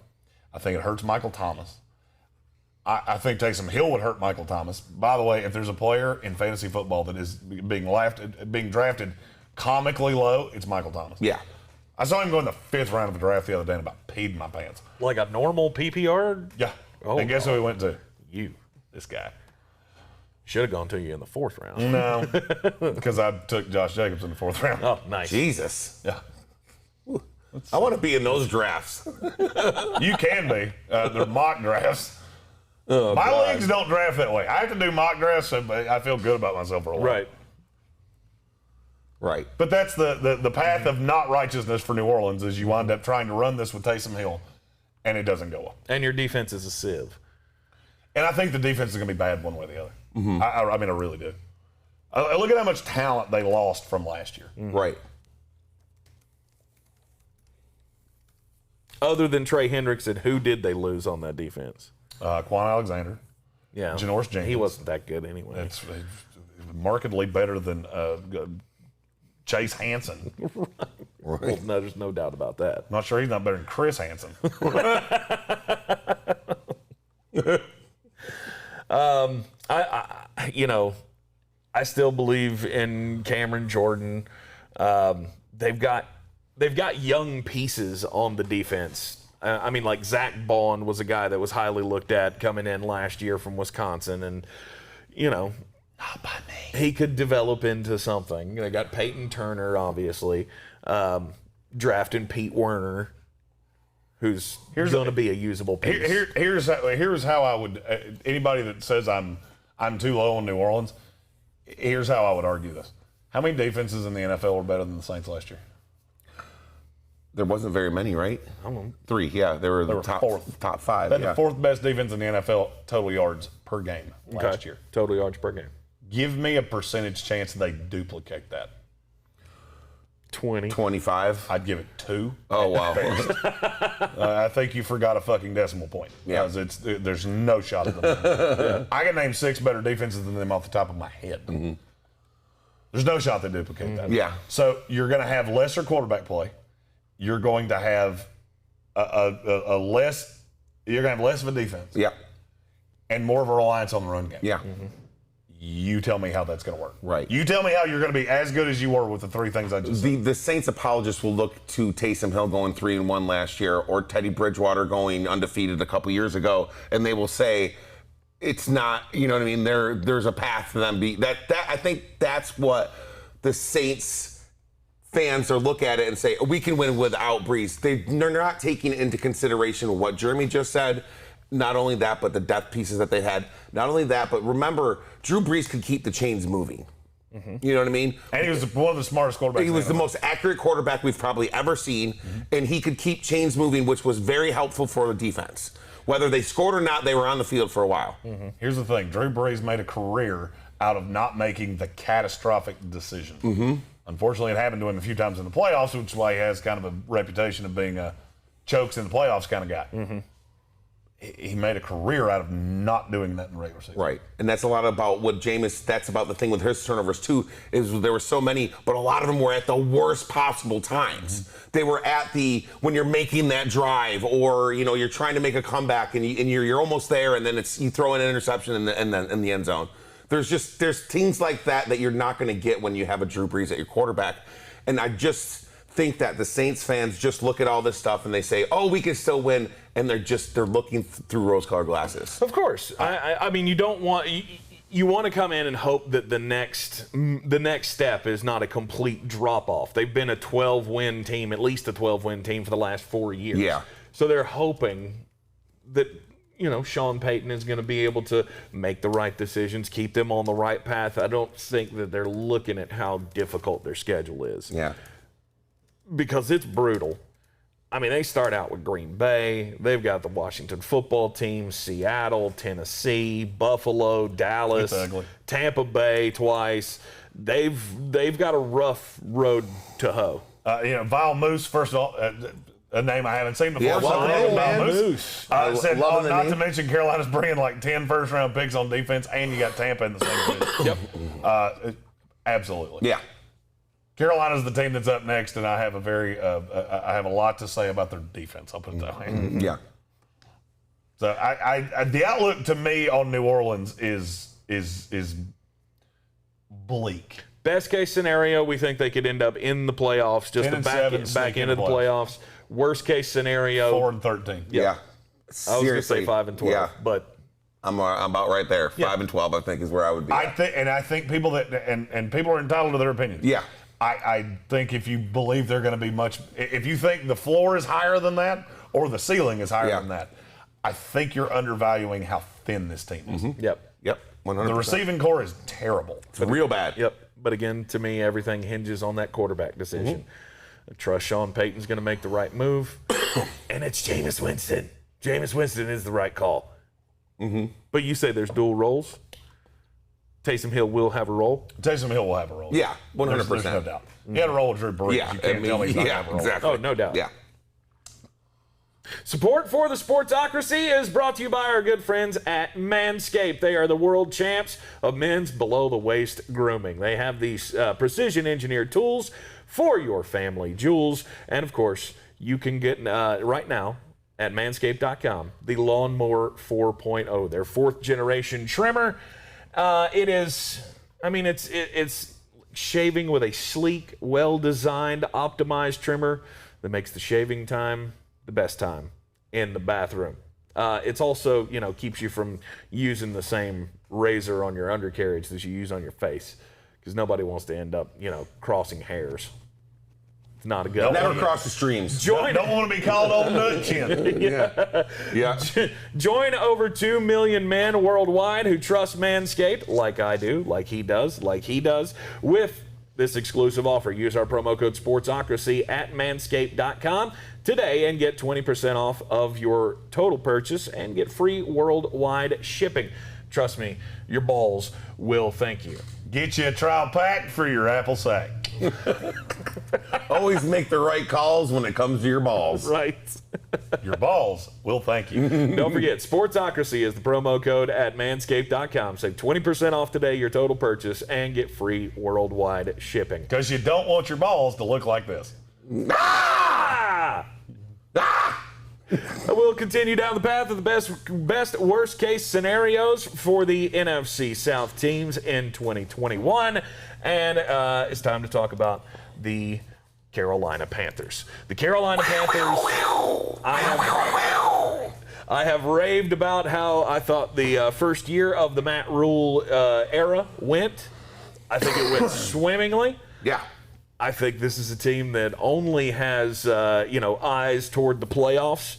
I think it hurts Michael Thomas. I think Taysom Hill would hurt Michael Thomas. By the way, if there's a player in fantasy football that is being drafted comically low, it's Michael Thomas. Yeah. I saw him go in the 5th round of the draft the other day and about peed my pants. Like a normal PPR? Yeah. Oh, and guess who he went to? You. This guy. Should have gone to you in the 4th round. No, because I took Josh Jacobs in the 4th round. Oh, nice. Jesus. Yeah. I want to be in those drafts. You can be. They're mock drafts. Oh, My God. leagues don't draft that way. I have to do mock drafts, so I feel good about myself for a while. Right. Right. But that's the path of not righteousness for New Orleans is you wind up trying to run this with Taysom Hill, and it doesn't go well. And your defense is a sieve. And I think the defense is going to be bad one way or the other. I mean, I really do. Look at how much talent they lost from last year. Right. Other than Trey Hendrickson, who did they lose on that defense? Quan Alexander. Yeah. Janoris Jenkins. He wasn't that good anyway. It's markedly better than Chase Hansen. Well, no, there's no doubt about that. Not sure he's not better than Chris Hansen. I still believe in Cameron Jordan. They've got young pieces on the defense. I mean, like Zach Bond was a guy that was highly looked at coming in last year from Wisconsin, and Not by me. he could develop into something. They got Peyton Turner, obviously, drafting Pete Werner, who's going to be a usable piece. Here's how I would anybody that says I'm too low on New Orleans. Here's how I would argue this. How many defenses in the NFL were better than the Saints last year? There wasn't very many, right? I don't know. 3, yeah. They were the were top fourth. top 5. They had Yeah. the 4th best defense in the NFL total yards per game last year. Total yards per game. Give me a percentage chance they duplicate that. 20. 25. I'd give it 2. Oh, wow. I think you forgot a fucking decimal point. Yeah. Because there's no shot at them. I can name 6 better defenses than them off the top of my head. There's no shot they duplicate that. Yeah. So you're going to have lesser quarterback play. You're going to have less of a defense. Yeah. And more of a reliance on the run game. Yeah. You tell me how that's going to work. Right. You tell me how you're going to be as good as you were with the 3 things I just said. The Saints apologists will look to Taysom Hill going 3-1 last year, or Teddy Bridgewater going undefeated a couple years ago, and they will say, it's not, you know what I mean? There's a path to them that I think that's what the Saints fans are look at it and say, we can win without Brees. They're not taking into consideration what Jeremy just said. Not only that, but the depth pieces that they had. Not only that, but remember, Drew Brees could keep the chains moving. You know what I mean? And he was one of the smartest quarterbacks. He was the most accurate quarterback we've probably ever seen, and he could keep chains moving, which was very helpful for the defense. Whether they scored or not, they were on the field for a while. Here's the thing. Drew Brees made a career out of not making the catastrophic decision. Unfortunately, it happened to him a few times in the playoffs, which is why he has kind of a reputation of being a chokes in the playoffs kind of guy. He made a career out of not doing that in the regular season. Right. And that's a lot about what Jameis, that's about the thing with his turnovers too, is there were so many, but a lot of them were at the worst possible times. They were at when you're making that drive, or, you know, you're trying to make a comeback and you're almost there, and then you throw in an interception in the end zone. There's things like that you're not going to get when you have a Drew Brees at your quarterback. And I just think that the Saints fans just look at all this stuff and they say, oh, we can still win, and they're looking through rose-colored glasses. Of course. I mean, you don't want you want to come in and hope that the next step is not a complete drop-off. They've been a 12-win team, at least a 12-win team for the last 4 years. Yeah. So they're hoping that, you know, Sean Payton is going to be able to make the right decisions, keep them on the right path. I don't think that they're looking at how difficult their schedule is. Yeah. Because it's brutal. I mean, they start out with Green Bay. They've got the Washington football team, Seattle, Tennessee, Buffalo, Dallas, Tampa Bay twice. They've got a rough road to hoe. Val Moose, first of all, a name I haven't seen before. Yeah, Val Moose. Said, not to mention Carolina's bringing like 10 first-round picks on defense, and you got Tampa in the same division. Yep. Absolutely. Yeah. Carolina's the team that's up next, and I have I have a lot to say about their defense. I'll put it that way. Yeah. So the outlook to me on New Orleans is bleak. Best case scenario, we think they could end up in the playoffs, just the back end of the playoffs. Worst case scenario, 4-13. Yeah. I was going to say 5-12, but I'm about right there. 5-12, I think, is where I would be. I think people and people are entitled to their opinions. Yeah. I think if you believe they're going to be if you think the floor is higher than that or the ceiling is higher than that, I think you're undervaluing how thin this team is. Yep. 100%. The receiving core is terrible. It's real bad. Yep. But again, to me, everything hinges on that quarterback decision. I trust Sean Payton's going to make the right move, and it's Jameis Winston. Jameis Winston is the right call. But you say there's dual roles. Taysom Hill will have a role. Taysom Hill will have a role. Yeah, 100%. There's no doubt. He had a role with Drew Brees. Yeah, you can't tell me he's not going to have a role. Exactly. Oh, no doubt. Yeah. Support for the Sportsocracy is brought to you by our good friends at Manscaped. They are the world champs of men's below-the-waist grooming. They have these precision-engineered tools for your family jewels. And, of course, you can get right now at manscaped.com the Lawnmower 4.0, their fourth-generation trimmer. It's shaving with a sleek, well-designed, optimized trimmer that makes the shaving time the best time in the bathroom. It's also, keeps you from using the same razor on your undercarriage that you use on your face, because nobody wants to end up, crossing hairs. It's not a good. Never cross the streams. Don't want to be called old nut chin. Yeah. Join over 2 million men worldwide who trust Manscaped, like I do, like he does, with this exclusive offer. Use our promo code Sportsocracy at manscaped.com today and get 20% off of your total purchase and get free worldwide shipping. Trust me, your balls will thank you. Get you a trial pack for your apple sack. Always make the right calls when it comes to your balls. Right. Your balls will thank you. Don't forget, Sportsocracy is the promo code at manscaped.com. Save 20% off today, your total purchase, and get free worldwide shipping. Because you don't want your balls to look like this. Ah! Ah! We'll continue down the path of the best worst case scenarios for the NFC South teams in 2021. And it's time to talk about the I have raved about how I thought the first year of the Matt Rule era went. I think it went swimmingly. Yeah. I think this is a team that only has, eyes toward the playoffs,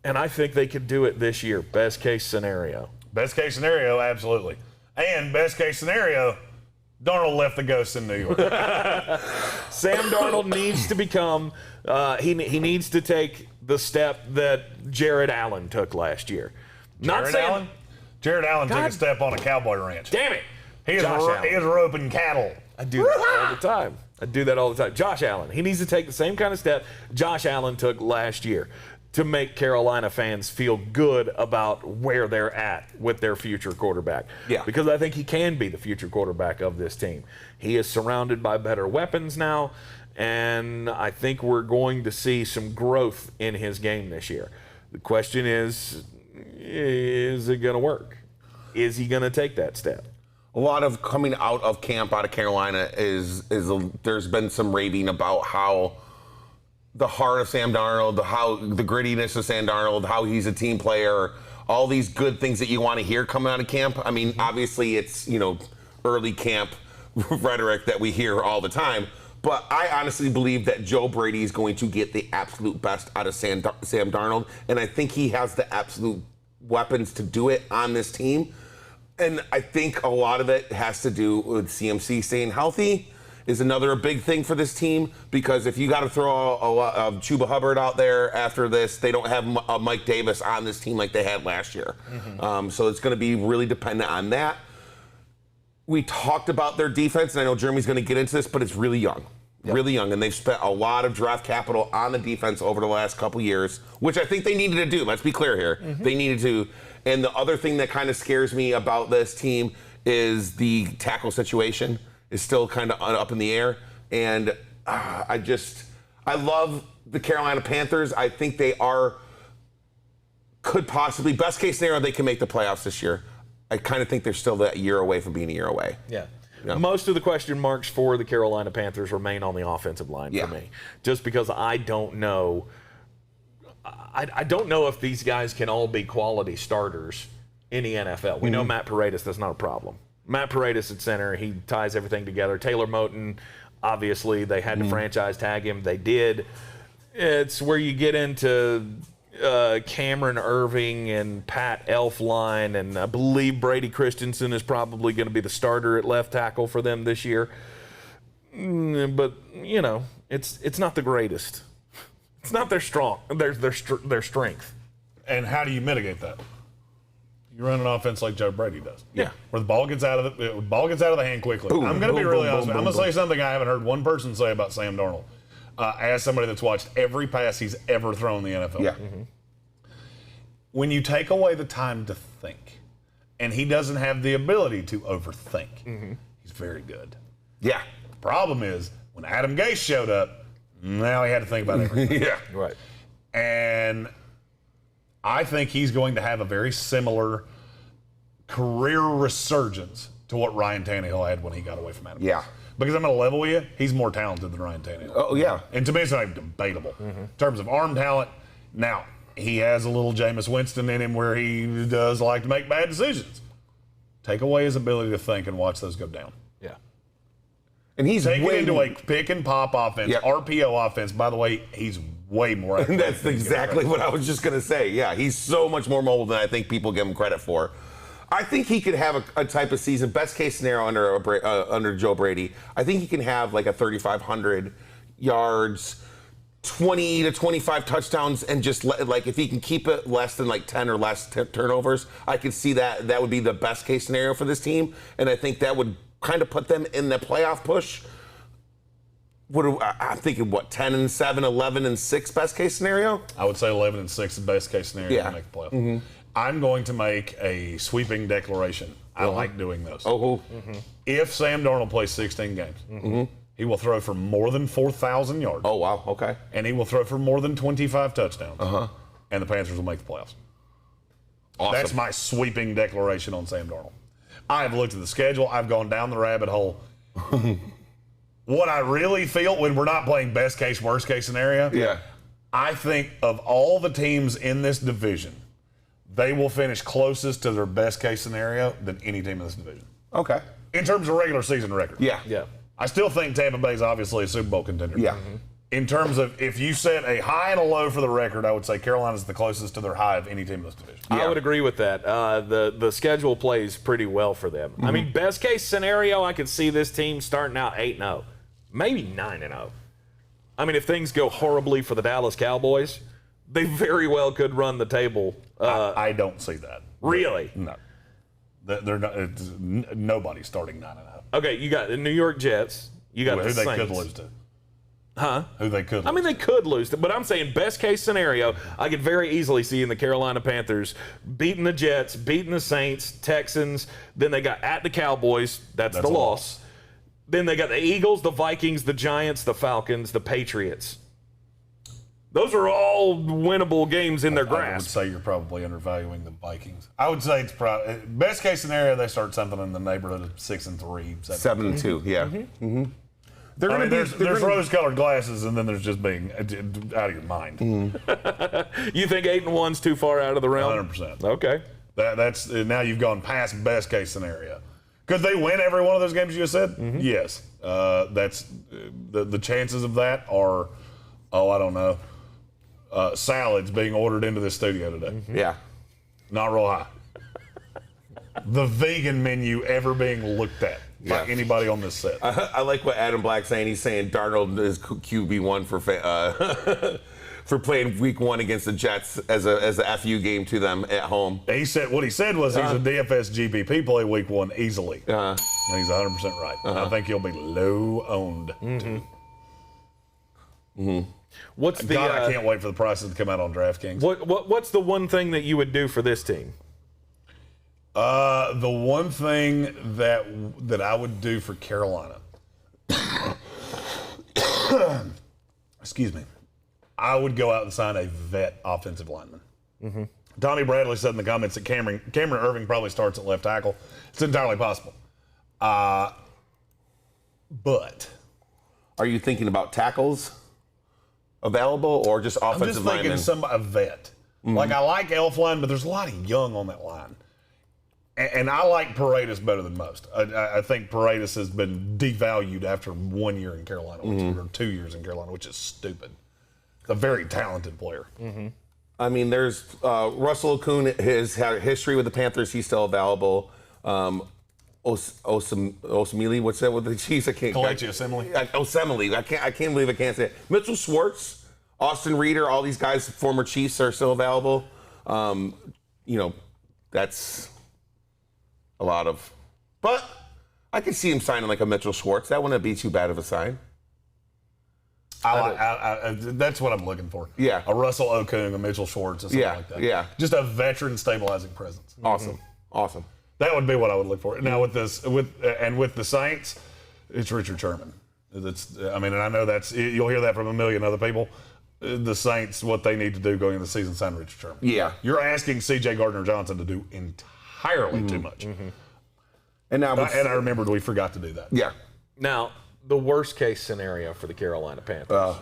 and I think they could do it this year. Best case scenario. Best case scenario, absolutely. And best case scenario, Darnold left the ghosts in New York. Sam Darnold needs to become, he needs to take the step that Jared Allen took last year. Jared Allen took a step on a cowboy ranch. Damn it. He is roping cattle. I do that all the time. Josh Allen. He needs to take the same kind of step Josh Allen took last year to make Carolina fans feel good about where they're at with their future quarterback. Yeah. Because I think he can be the future quarterback of this team. He is surrounded by better weapons now, and I think we're going to see some growth in his game this year. The question is it going to work? Is he going to take that step? A lot of coming out of camp out of Carolina there's been some raving about how the heart of Sam Darnold, how the grittiness of Sam Darnold, how he's a team player, all these good things that you want to hear coming out of camp. I mean, obviously it's, early camp rhetoric that we hear all the time, but I honestly believe that Joe Brady is going to get the absolute best out of Sam Darnold, and I think he has the absolute weapons to do it on this team. And I think a lot of it has to do with CMC staying healthy is another big thing for this team, because if you got to throw a Chuba Hubbard out there after this, they don't have a Mike Davis on this team like they had last year. Mm-hmm. So it's going to be really dependent on that. We talked about their defense, and I know Jeremy's going to get into this, but it's really young. Yep. Really young, and they've spent a lot of draft capital on the defense over the last couple years, which I think they needed to do. Let's be clear here. Mm-hmm. They needed to. And the other thing that kind of scares me about this team is the tackle situation is still kind of up in the air. And I love the Carolina Panthers. I think they could possibly, best case scenario, they can make the playoffs this year. I kind of think they're still that year away from being a year away. Yeah. Most of the question marks for the Carolina Panthers remain on the offensive line for me, just because I don't know. I don't know if these guys can all be quality starters in the NFL. We know Matt Paredes, that's not a problem. Matt Paredes at center, he ties everything together. Taylor Moton, obviously, they had to franchise tag him. They did. It's where you get into Cameron Irving and Pat Elflein, and I believe Brady Christensen is probably going to be the starter at left tackle for them this year. But, it's not the greatest. It's not their their strength. And how do you mitigate that? You run an offense like Joe Brady does. Yeah. Where the ball gets out of the hand quickly. Boom, I'm going to be really honest. I'm going to say boom. something I haven't heard one person say about Sam Darnold. As somebody that's watched every pass he's ever thrown in the NFL. Yeah. Mm-hmm. When you take away the time to think, and he doesn't have the ability to overthink, he's very good. Yeah. The problem is, when Adam Gase showed up, now he had to think about everything. Yeah. Right. And I think he's going to have a very similar career resurgence to what Ryan Tannehill had when he got away from Adam Gase. Because I'm going to level with you, he's more talented than Ryan Tannehill. Oh, yeah. And to me, it's not even debatable. In terms of arm talent, now, he has a little Jameis Winston in him where he does like to make bad decisions. Take away his ability to think and watch those go down. Yeah. And he's Take it into a pick and pop offense, RPO offense. By the way, he's way more athletic. That's exactly what I was just going to say. Yeah, he's so much more mobile than I think people give him credit for. I think he could have a type of season, best case scenario under Joe Brady. I think he can have like a 3,500 yards, 20 to 25 touchdowns, and just if he can keep it less than 10 or less turnovers, I could see that would be the best case scenario for this team. And I think that would kind of put them in the playoff push. I'm thinking 10-7, 11-6 best case scenario? I would say 11-6 is best case scenario to make the playoffs. I'm going to make a sweeping declaration. I like doing those. If Sam Darnold plays 16 games, he will throw for more than 4,000 yards. Oh, wow. Okay. And he will throw for more than 25 touchdowns. And the Panthers will make the playoffs. Awesome. That's my sweeping declaration on Sam Darnold. I have looked at the schedule. I've gone down the rabbit hole. What I really feel when we're not playing best case, worst case scenario, I think of all the teams in this division, they will finish closest to their best case scenario than any team in this division. Okay. In terms of regular season record. Yeah. Yeah. I still think Tampa Bay's obviously a Super Bowl contender. Yeah. In terms of if you set a high and a low for the record, I would say Carolina's the closest to their high of any team in this division. I would agree with that. The schedule plays pretty well for them. I mean, best case scenario, I could see this team starting out 8-0, maybe 9-0. I mean, if things go horribly for the Dallas Cowboys, they very well could run the table. I don't see that. Really? No. They're not. Nobody's starting 9-0. Okay, you got the New York Jets. You got Who the they Saints. could lose to. Huh? Who they could lose I mean, they could lose, but I'm saying best case scenario, I could very easily see in the Carolina Panthers beating the Jets, beating the Saints, Texans. Then they got at the Cowboys. That's the a loss. Then they got the Eagles, the Vikings, the Giants, the Falcons, the Patriots. Those are all winnable games in their I would grasp. say you're probably undervaluing the Vikings. I would say it's probably best case scenario they start something in the neighborhood of 6-3, 7-2. Yeah. Mm-hmm. They're I going mean, to be. there's rose-colored glasses, and then there's just being out of your mind. You think 8-1's too far out of the realm? 100%. Okay. That's now you've gone past best case scenario. Could they win every one of those games you just said? Yes. That's the chances of that are, I don't know, salads being ordered into this studio today. Yeah. Not real high. The vegan menu ever being looked at by anybody on this set. I like what Adam Black's saying. He's saying Darnold is QB1 for for playing Week 1 against the Jets as a FU game to them at home. He said what he said was he's a DFS GPP play Week 1 easily. And he's 100% right. I think he'll be low owned too. What's the? God, I can't wait for the prices to come out on DraftKings. What's the one thing that you would do for this team? The one thing that I would do for Carolina, excuse me, I would go out and sign a vet offensive lineman. Donnie Bradley said in the comments that Cameron Irving probably starts at left tackle. It's entirely possible. But Are you thinking about tackles available or just I'm offensive just thinking linemen? a vet. Like I like Elflein, but there's a lot of young on that line. And I like Paredes better than most. I think Paredes has been devalued after 1 year in Carolina, or 2 years in Carolina, which is stupid. He's a very talented player. I mean, there's Russell Okung has had a history with the Panthers. He's still available. Osemele, what's that with the Chiefs? I can't. Kelechi Osemele. Osemele. I can't believe I can't say it. Mitchell Schwartz, Austin Reeder, all these guys, former Chiefs, are still available. That's a lot of. But I could see him signing like a Mitchell Schwartz. That wouldn't be too bad of a sign. That's what I'm looking for. Yeah. A Russell Okung, a Mitchell Schwartz, or something like that. Yeah. Just a veteran stabilizing presence. Awesome. That would be what I would look for. Now with the Saints, it's Richard Sherman. And I know you'll hear that from a million other people. The Saints, what they need to do going into the season, sign Richard Sherman. Yeah. You're asking C.J. Gardner-Johnson to do entirely too much. And now, And I remembered we forgot to do that. yeah. Now, the worst case scenario for the Carolina Panthers.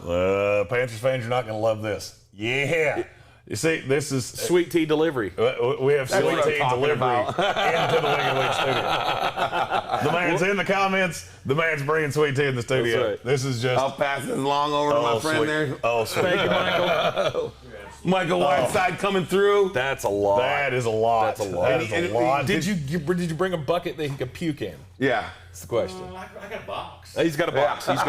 Panthers fans, you're not going to love this. Yeah. You see, this is Sweet tea delivery. we have sweet what I'm tea talking delivery about. into the Wing and Wing studio. The man's in the comments. The man's bringing sweet tea in the studio. That's right. This is just. I'll pass this along over to my friend sweet. there. Oh, sweet. Thank you, Michael. Michael Whiteside coming through. That's a lot. That is a lot. That's a lot. That is a lot. Did you bring a bucket that he could puke in? Yeah. That's the question. I got a box. He's got a box. All right.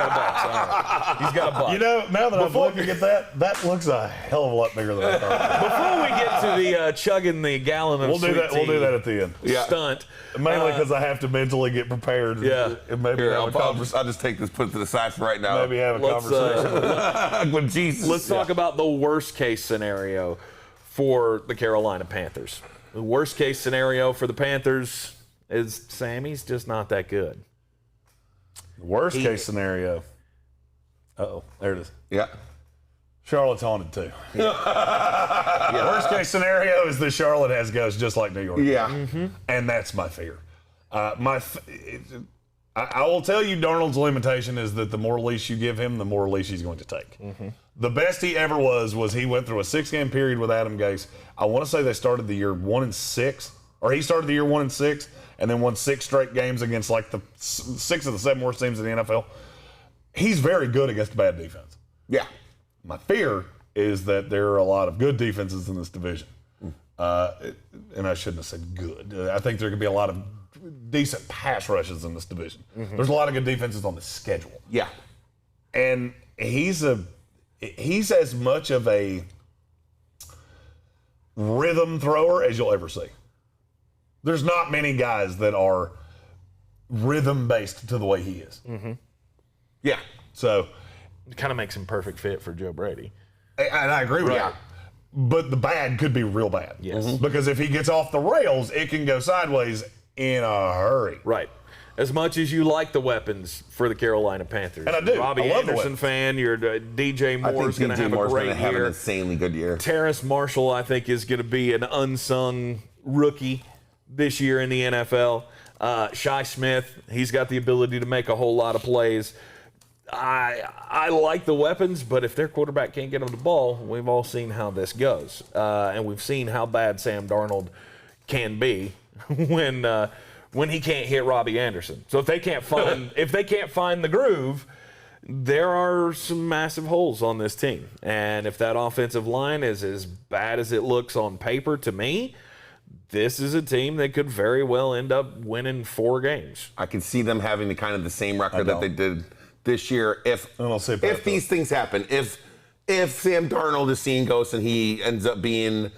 He's got a box. You know, now that I'm looking at that looks a hell of a lot bigger than I thought. Before we get to the chugging the gallon of We'll do that. sweet We'll do tea that at the end. Yeah. stunt. Mainly because I have to mentally get prepared. Yeah. And maybe Here, have I'll just take this, put it to the side for right now. maybe have a Let's, conversation. With Jesus. Let's talk about the worst case scenario for the Carolina Panthers. The worst case scenario for the Panthers is Sammy's just not that good. Worst case scenario. There it is. Yeah. Charlotte's haunted too. Worst case scenario is that Charlotte has ghosts just like New York. Yeah. And that's my fear. I will tell you, Darnold's limitation is that the more leash you give him, the more leash he's going to take. The best he ever was he went through a 6-game period with Adam Gase. I want to say they started the year 1-6, or he started the year 1-6, and then won 6 straight games against like the 6 of the 7 worst teams in the NFL. He's very good against bad defense. Yeah. My fear is that there are a lot of good defenses in this division. And I shouldn't have said good. I think there could be a lot of decent pass rushes in this division. There's a lot of good defenses on the schedule. Yeah. And he's as much of a rhythm thrower as you'll ever see. There's not many guys that are rhythm-based to the way he is. Yeah. So It kind of makes him perfect fit for Joe Brady. and I agree with Right. you. But the bad could be real bad. Yes. Because if he gets off the rails, it can go sideways in a hurry. Right. As much as you like the weapons for the Carolina Panthers. And I do. Robbie I love the Anderson weapons. fan. Your DJ I think Moore's going to DJ have Moore's a going to great have an year. insanely good year. Terrace Marshall, I think, is going to be an unsung rookie this year in the NFL. Shi Smith, he's got the ability to make a whole lot of plays. I like the weapons, but if their quarterback can't get them the ball, we've all seen how this goes. And we've seen how bad Sam Darnold can be when he can't hit Robbie Anderson. So if they can't find the groove, there are some massive holes on this team. And if that offensive line is as bad as it looks on paper to me, this is a team that could very well end up winning 4 games. I can see them having the same record that they did this year if these things happen. If Sam Darnold is seeing ghosts and he ends up being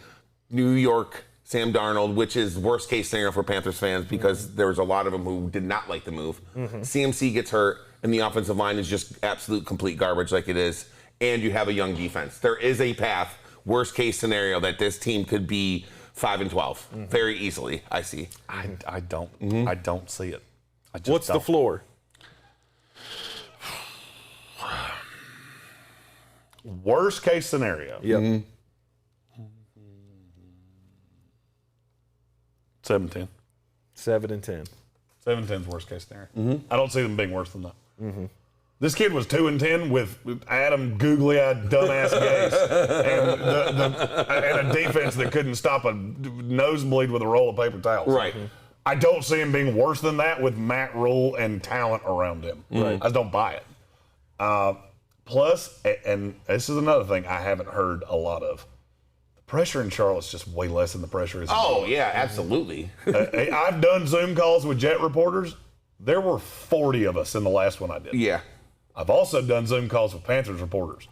New York Sam Darnold, which is worst case scenario for Panthers fans because there was a lot of them who did not like the move. CMC gets hurt and the offensive line is just absolute complete garbage like it is, and you have a young defense. There is a path, worst case scenario, that this team could be 5-12 very easily. I see. I don't see it. I just What's the don't. floor? Worst case scenario. Yep. 7-10. 7-10. 7-10's worst case scenario. I don't see them being worse than that. This kid was 2-10 with Adam googly-eyed dumbass Gase and a defense that couldn't stop a nosebleed with a roll of paper towels. Right. I don't see him being worse than that with Matt Rule and talent around him. I just don't buy it. Plus, and this is another thing I haven't heard a lot of, the pressure in Charlotte's just way less than the pressure is in Oh, yeah, absolutely. I've done Zoom calls with Jet reporters. There were 40 of us in the last one I did. Yeah. I've also done Zoom calls with Panthers reporters.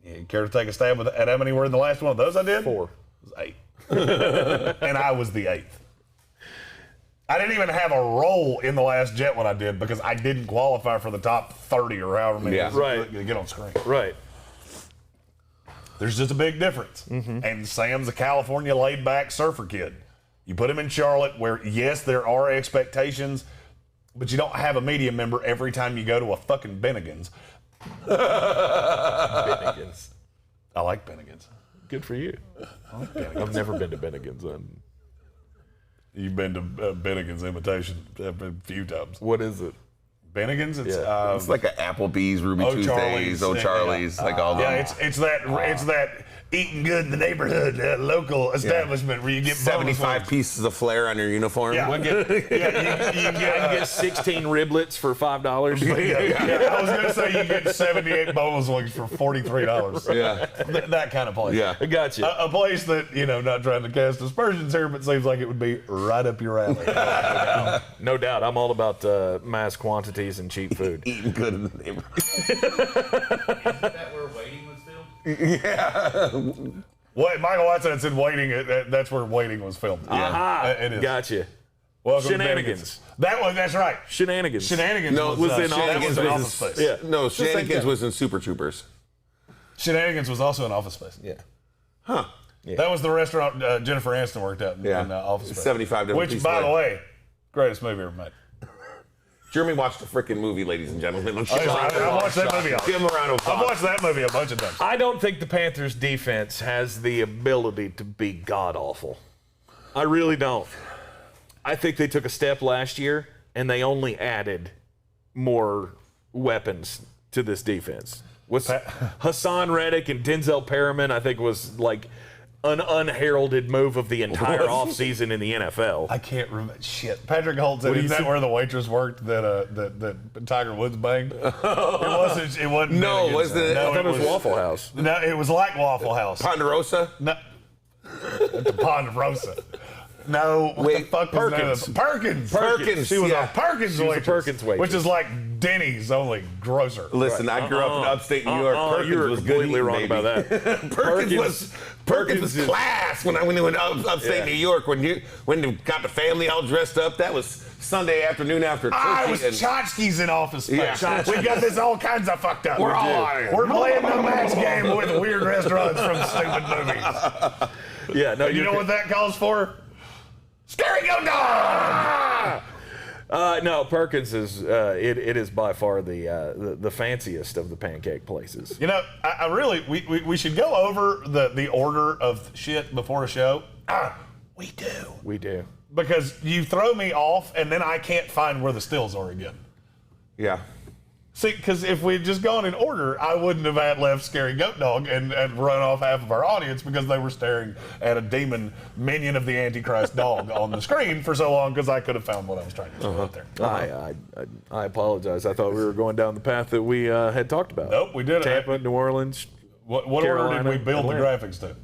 You care to take a stab at how many were in the last one of those I did? 4. It was 8. And I was the 8th. I didn't even have a role in the last Jet one I did because I didn't qualify for the top 30 or however many to get on screen. Right. There's just a big difference. And Sam's a California laid-back surfer kid. You put him in Charlotte where, yes, there are expectations, but you don't have a media member every time you go to a fucking Bennigan's. Bennigan's. I like Bennigan's. Good for you. I've never been to Bennigan's. You've been to Bennigan's Invitation a few times. What is it? Bennigan's? It's, It's like an Applebee's, Ruby Tuesdays, O'Charlie's, like all that. Yeah, it's that eating good in the neighborhood local establishment where you get 75 pieces of flair on your uniform. Yeah, I can get 16 riblets for $5. I was going to say you get 78 boneless wings for $43. Yeah. That kind of place. Yeah. I got you. A place that, not trying to cast aspersions here, but seems like it would be right up your alley. No doubt. I'm all about mass quantities and cheap food. Eating good in the neighborhood. Isn't that where Waiting was filmed? Yeah. Michael Watson said Waiting. That's where Waiting was filmed. Aha! It is. Gotcha. Welcome to Shenanigans. That's right. Shenanigans. Shenanigans No, was in Shenanigans Office was Space. Office Space. Yeah. No, Just like Shenanigans that. was in Super Troopers. Shenanigans was also in Office Space. Yeah. Huh. That was the restaurant Jennifer Aniston worked at in Office Space. 75 different Which, pieces by of the way, greatest movie ever made. Jeremy watched the freaking movie, ladies and gentlemen. Let's I've watched that movie. give him a round of I've applause. watched that movie a bunch of times. I don't think the Panthers defense has the ability to be god-awful. I really don't. I think they took a step last year, and they only added more weapons to this defense. Was Hassan Reddick and Denzel Perriman, I think, was like an unheralded move of the entire offseason in the NFL. I can't remember. Shit. Patrick Holt said, is that where the waitress worked that Tiger Woods banged? It wasn't. No, was it? I thought it was Waffle House. No, it was like Waffle House. Ponderosa? No. Ponderosa. No, what the fuck was Perkins. that? Perkins. Perkins, She was yeah. a Perkins She was a waitress. Perkins waitress. Which is like Denny's, only grosser. Listen, I grew up in upstate New York. Perkins you were was good completely eating, wrong baby. about that. Perkins was class when I went upstate New York. When you got the family all dressed up, that was Sunday afternoon after turkey. It was Tchotchkes in Office Space. Yeah. We got this all kinds of fucked up. We're all on it. We're playing the match game with weird restaurants from stupid movies. Yeah, no, You know what that calls for? Scary Go Dog! No, Perkins is it is by far the fanciest of the pancake places. You know, I really we should go over the order of shit before a show. We do. We do. Because you throw me off and then I can't find where the stills are again. Yeah. See, because if we'd just gone in order, I wouldn't have had left Scary Goat Dog and run off half of our audience because they were staring at a demon minion of the Antichrist dog on the screen for so long because I could have found what I was trying to do out there. I apologize. I thought we were going down the path that we had talked about. Nope, we did. Tampa, New Orleans. What order Carolina, did we build Atlanta. the graphics to?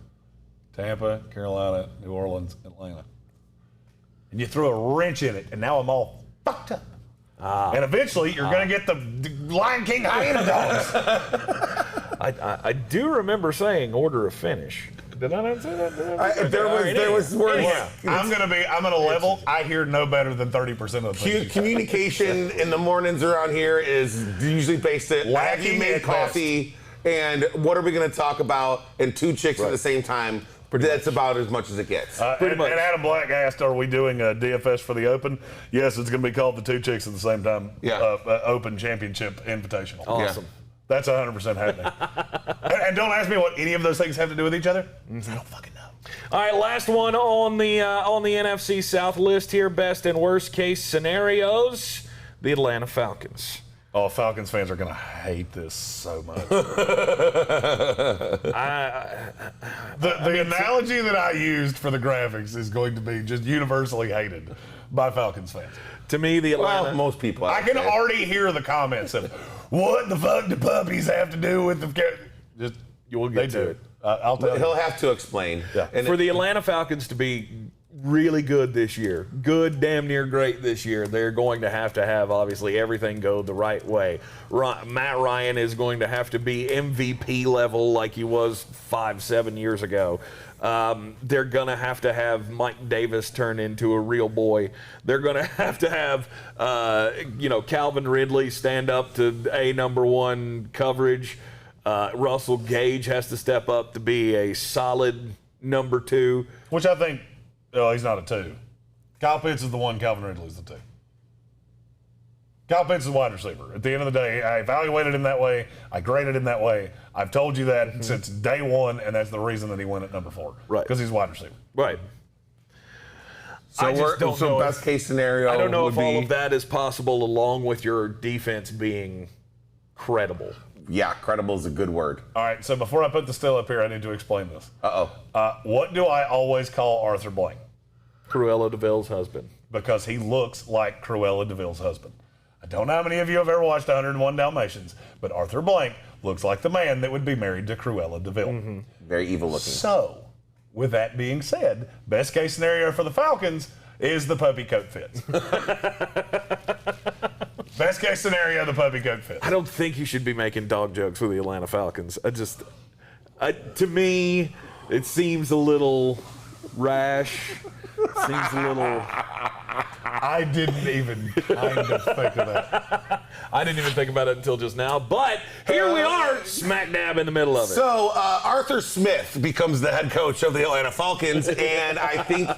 Tampa, Carolina, New Orleans, Atlanta. And you threw a wrench in it, and now I'm all fucked up. And eventually, you're going to get the Lion King hyena dogs. I do remember saying order of finish. Did I not say that? There was words. Yeah. I'm gonna level. I hear no better than 30% of the things you say. Communication in the mornings around here is usually based at have you Lacking made at coffee and what are we going to talk about and two chicks at the same time. That's about as much as it gets. And Adam Black asked, "Are we doing a DFS for the Open?" Yes, it's going to be called the Two Chicks at the Same Time. Yeah. Open Championship Invitational. Awesome. That's 100% happening. and don't ask me what any of those things have to do with each other. I don't fucking know. All right, last one on the NFC South list here. Best and worst case scenarios. The Atlanta Falcons. Oh, Falcons fans are going to hate this so much. The analogy that I used for the graphics is going to be just universally hated by Falcons fans. To me, the Atlanta. Well, most people. I can already hear the comments of, what the fuck do puppies have to do with the... Just, You'll get to it. I'll tell you. He'll have to explain. Yeah. And For the Atlanta Falcons to be really good this year, good, damn near great this year, they're going to have obviously everything go the right way. Matt Ryan is going to have to be MVP level like he was 5-7 years ago. They're going to have Mike Davis turn into a real boy. They're going to have Calvin Ridley stand up to number one coverage. Russell Gage has to step up to be a solid number two. Which I think, he's not a two. Kyle Pitts is the one, Calvin Ridley's the two. Kyle Pitts is a wide receiver. At the end of the day, I evaluated him that way. I graded him that way. I've told you that since day one, and that's the reason that he went at number 4. Right. Because he's a wide receiver. Right. So I just don't know best case scenario. I don't know would if all be, of that is possible along with your defense being credible. Yeah, credible is a good word. All right, so before I put the still up here, I need to explain this. Uh-oh. What do I always call Arthur Blank? Cruella DeVille's husband. Because he looks like Cruella DeVille's husband. I don't know how many of you have ever watched 101 Dalmatians, but Arthur Blank looks like the man that would be married to Cruella DeVille. Mm-hmm. Very evil looking. So, with that being said, best case scenario for the Falcons is the puppy coat fits. Best case scenario, the puppy coat fits. I don't think you should be making dog jokes with the Atlanta Falcons. To me, it seems a little rash. Seems a little... I didn't even kind of think of that. I didn't even think about it until just now, but here we are, smack dab in the middle of it. So Arthur Smith becomes the head coach of the Atlanta Falcons, and I think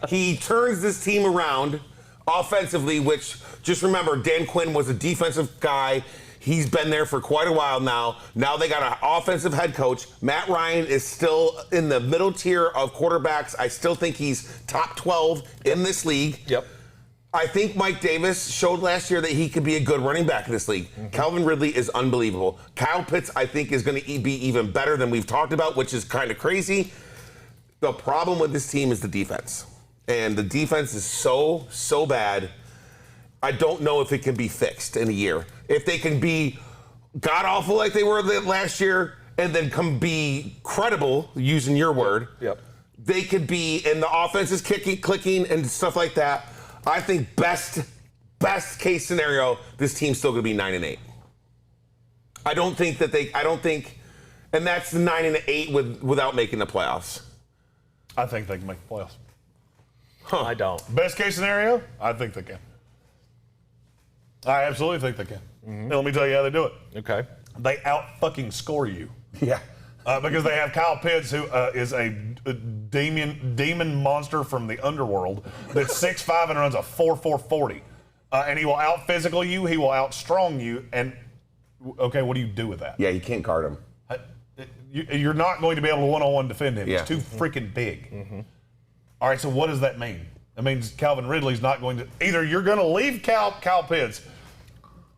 he turns this team around offensively, which, just remember, Dan Quinn was a defensive guy. He's been there for quite a while now. Now they got an offensive head coach. Matt Ryan is still in the middle tier of quarterbacks. I still think he's top 12 in this league. Yep. I think Mike Davis showed last year that he could be a good running back in this league. Calvin Ridley is unbelievable. Kyle Pitts, I think, is going to be even better than we've talked about, which is kind of crazy. The problem with this team is the defense. And the defense is so bad. I don't know if it can be fixed in a year. If they can be god-awful like they were last year and then come be credible, using your word, they could be, and the offense is clicking and stuff like that. I think best case scenario, this team's still going to be 9-8. I don't think, and that's 9-8 without making the playoffs. I think they can make the playoffs. I don't. Best case scenario, I think they can. I absolutely think they can. And let me tell you how they do it. Okay. They out-fucking score you. Yeah. Because they have Kyle Pitts, who is a demon monster from the underworld that's 6'5" and runs a 4.40. And he will out-physical you, he will out-strong you, and, okay, what do you do with that? Yeah, you can't guard him. You're not going to be able to one-on-one defend him. Yeah. He's too freaking big. All right, so what does that mean? It means Calvin Ridley's not going to... Either you're going to leave Kyle Pitts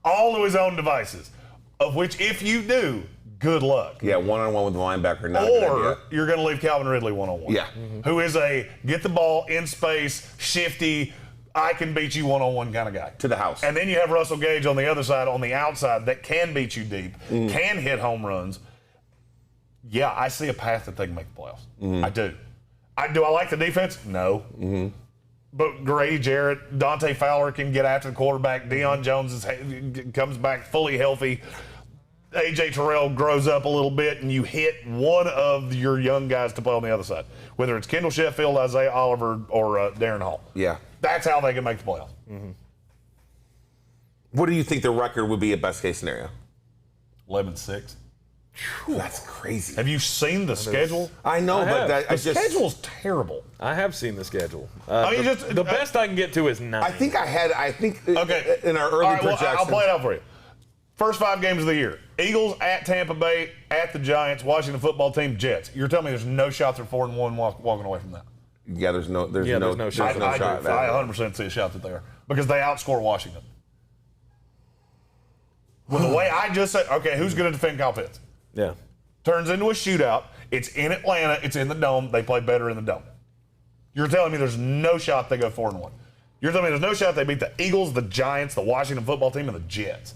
all to his own devices, of which if you do, good luck. Yeah, one-on-one with the linebacker. Not Or you're going to leave Calvin Ridley one-on-one. Yeah. Who is a get the ball in space, shifty, I can beat you one-on-one kind of guy. To the house. And then you have Russell Gage on the other side, on the outside, that can beat you deep, can hit home runs. Yeah, I see a path that they can make the playoffs. I do. Do I like the defense? No. But Grady Jarrett, Dante Fowler can get after the quarterback. Deion Jones comes back fully healthy. A.J. Terrell grows up a little bit, and you hit one of your young guys to play on the other side, whether it's Kendall Sheffield, Isaiah Oliver, or Darren Hall. Yeah. That's how they can make the playoffs. What do you think the record would be at best case scenario? 11-6. That's crazy. Have you seen the schedule? I know, The schedule's terrible. I have seen the schedule. I mean, the best I can get to is 9. I think Okay. in our early All right, well, projections. I'll play it out for you. First 5 games of the year. Eagles at Tampa Bay, at the Giants, Washington football team, Jets. You're telling me there's no shot they're 4-1 walking away from that? Yeah, there's no shot. I shot. do. I 100% see a shot that they are. Because they outscore Washington. With the way I just said, okay, who's going to defend Kyle Pitts? Yeah. Turns into a shootout. It's in Atlanta. It's in the Dome. They play better in the Dome. You're telling me there's no shot they go 4-1. You're telling me there's no shot they beat the Eagles, the Giants, the Washington football team, and the Jets.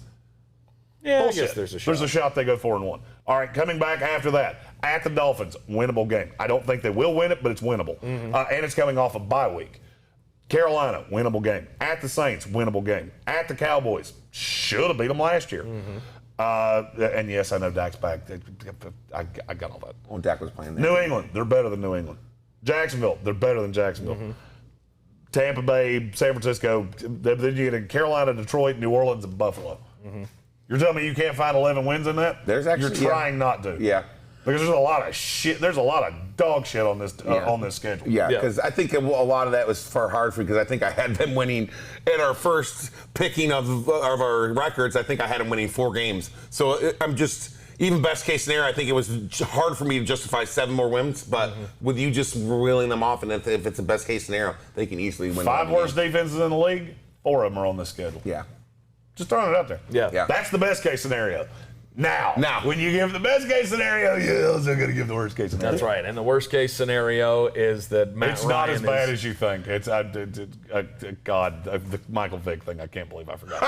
Yeah, Bullshit. I guess there's a shot. There's a shot they go 4-1. All right, coming back after that, at the Dolphins, winnable game. I don't think they will win it, but it's winnable. And it's coming off a bye week. Carolina, winnable game. At the Saints, winnable game. At the Cowboys, should have beat them last year. And yes, I know Dak's back. I got all that. Oh, Dak was playing there. New England, they're better than New England. Jacksonville, they're better than Jacksonville. Tampa Bay, San Francisco, then you get in Carolina, Detroit, New Orleans, and Buffalo. You're telling me you can't find 11 wins in that? You're trying not to. Yeah. Because there's a lot of shit. There's a lot of dog shit on this schedule. Yeah, because I think a lot of that was far hard for me because I think I had them winning in our first picking of our records. I think I had them winning 4 games. So I'm just, even best case scenario, I think it was hard for me to justify 7 more wins. But with you just reeling them off, and if it's a best case scenario, they can easily win. 5 worst defenses in the league, 4 of them are on this schedule. Yeah. Just throwing it out there. Yeah. That's the best case scenario. Now, when you give the best case scenario, you're also going to give the worst case scenario. That's right. And the worst case scenario is that Matt It's Ryan not as bad as you think. It's God, the Michael Vick thing. I can't believe I forgot.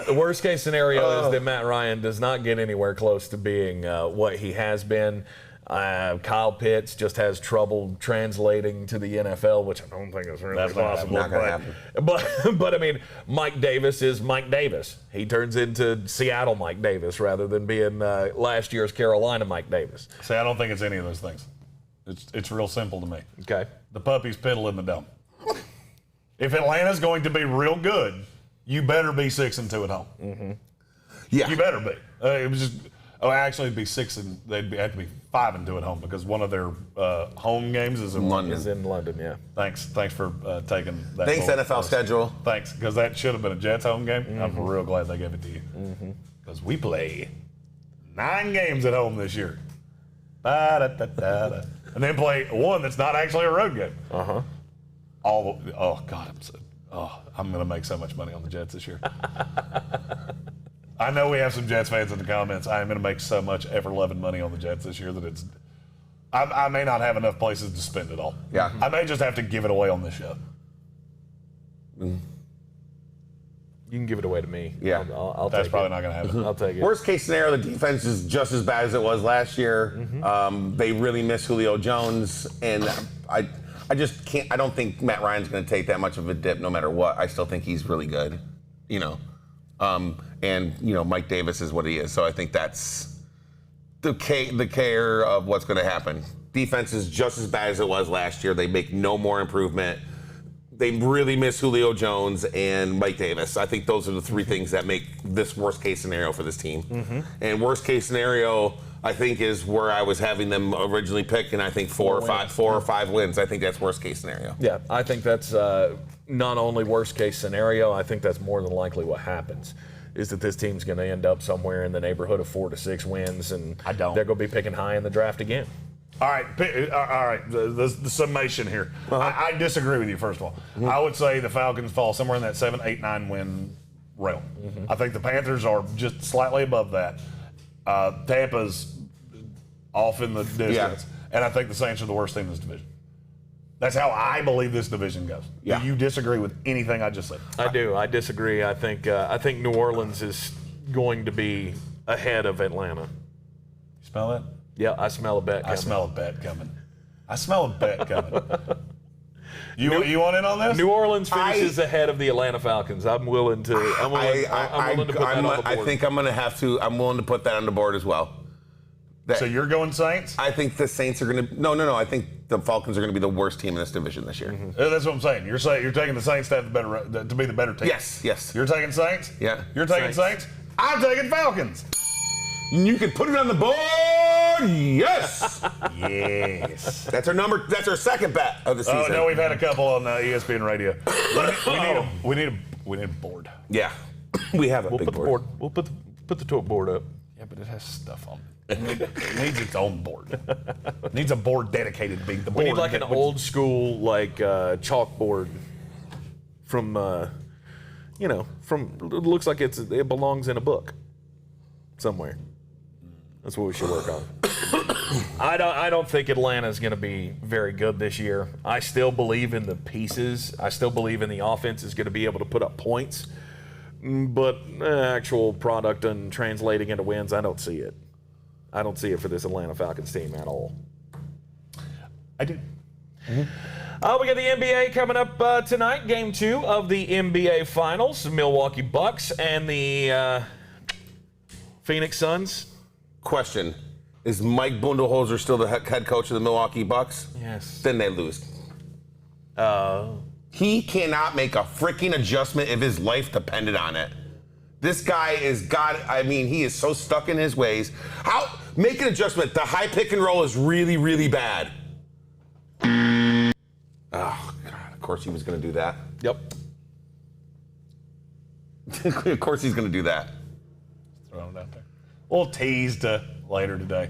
The worst case scenario is that Matt Ryan does not get anywhere close to being what he has been. Kyle Pitts just has trouble translating to the NFL, which I don't think is really possible. Not gonna happen. But I mean, Mike Davis is Mike Davis. He turns into Seattle Mike Davis rather than being last year's Carolina Mike Davis. See, I don't think it's any of those things. It's real simple to me. Okay. The puppy's piddle in the Dome. If Atlanta's going to be real good, you better be 6-2 at home. Yeah. You better be. It was just. Oh, actually, it'd be 6 and they'd have to be 5-2 at home because one of their home games is in London. Is in London, yeah. Thanks for taking that. Thanks, NFL schedule. Thanks, because that should have been a Jets home game. I'm real glad they gave it to you because we play 9 games at home this year, and then play one that's not actually a road game. Oh God, I'm going to make so much money on the Jets this year. I know we have some Jets fans in the comments. I am going to make so much ever-loving money on the Jets this year that I may not have enough places to spend it all. Yeah. I may just have to give it away on this show. You can give it away to me. Yeah. I'll That's take probably it. not going to happen. I'll take it. Worst case scenario, the defense is just as bad as it was last year. They really miss Julio Jones, and I just can't. I don't think Matt Ryan's going to take that much of a dip, no matter what. I still think he's really good, and Mike Davis is what he is. So I think that's the care of what's going to happen. Defense is just as bad as it was last year. They make no more improvement. They really miss Julio Jones and Mike Davis. I think those are the three things that make this worst case scenario for this team. And worst case scenario, I think, is where I was having them originally pick, and I think four or five wins. I think that's worst case scenario. Yeah, I think that's not only worst case scenario, I think that's more than likely what happens, is that this team's going to end up somewhere in the neighborhood of 4 to 6 wins, and they're going to be picking high in the draft again. All right. The summation here. I disagree with you, first of all. I would say the Falcons fall somewhere in that 7, 8, 9 win realm. I think the Panthers are just slightly above that. Tampa's off in the distance. Yeah. And I think the Saints are the worst team in this division. That's how I believe this division goes. Yeah. Do you disagree with anything I just said? I do. I disagree. I think New Orleans is going to be ahead of Atlanta. You smell that? Yeah, I smell a bet coming. I smell a bet coming. You want in on this? New Orleans finishes ahead of the Atlanta Falcons. I'm willing to. I'm willing to put that on the board. I think I'm going to have to. I'm willing to put that on the board as well. So you're going Saints? I think the Saints are going to. No. I think the Falcons are going to be the worst team in this division this year. That's what I'm saying. You're taking the Saints to have to be the better team. Yes. You're taking Saints? Yeah. You're taking Saints? I'm taking Falcons. You can put it on the board. Yes. Yes. That's our second bet of the season. Oh no, we've had a couple on ESPN Radio. We need a board. Yeah. We have a big board. We'll put the tote board up. Yeah, but it has stuff on it. It needs its own board. It needs a board dedicated to being the board. We need like an old school chalkboard from it looks like it belongs in a book somewhere. That's what we should work on. I don't think Atlanta is going to be very good this year. I still believe in the pieces. I still believe in the offense is going to be able to put up points. But actual product and translating into wins, I don't see it. I don't see it for this Atlanta Falcons team at all. I do. We got the NBA coming up tonight. Game 2 of the NBA Finals. Milwaukee Bucks and the Phoenix Suns. Question: is Mike Budenholzer still the head coach of the Milwaukee Bucks? Yes. Then they lose. He cannot make a freaking adjustment if his life depended on it. This guy he is so stuck in his ways. Make an adjustment. The high pick and roll is really, really bad. Oh, God. Of course he was going to do that. Yep. Of course he's going to do that. Throwing it out there. We'll tease to later today.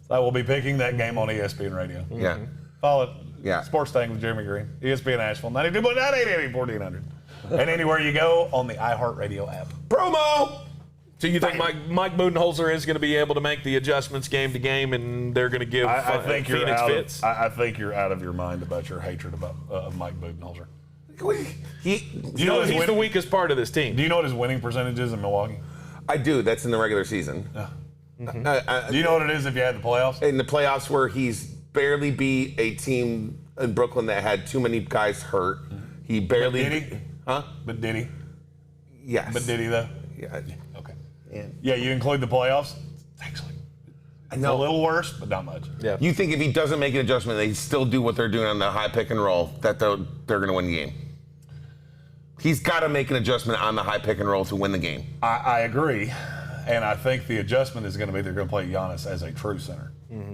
So I will be picking that game on ESPN Radio. Yeah. Follow it. Yeah. Sports Thing with Jeremy Greene. ESPN Asheville, 92.9, 880, 1400. And anywhere you go on the iHeartRadio app. Promo! So you think Mike Budenholzer is going to be able to make the adjustmts game to game, and they're going to give Phoenix fits? I think you're out of your mind about your hatred of Mike Budenholzer. He's the weakest part of this team. Do you know what his winning percentage is in Milwaukee? I do. That's in the regular season. Do you know what it is if you had the playoffs? In the playoffs where he's barely beat a team in Brooklyn that had too many guys hurt. He barely... But did he? Huh? But did he? Yes. But did he, though? Yeah. Okay. And Yeah, you include the playoffs? Actually, I it's know. a little worse, but not much. Yeah. You think if he doesn't make an adjustment, they still do what they're doing on the high pick and roll, that they're going to win the game? He's got to make an adjustment on the high pick and roll to win the game. I agree, and I think the adjustment is going to be they're going to play Giannis as a true center.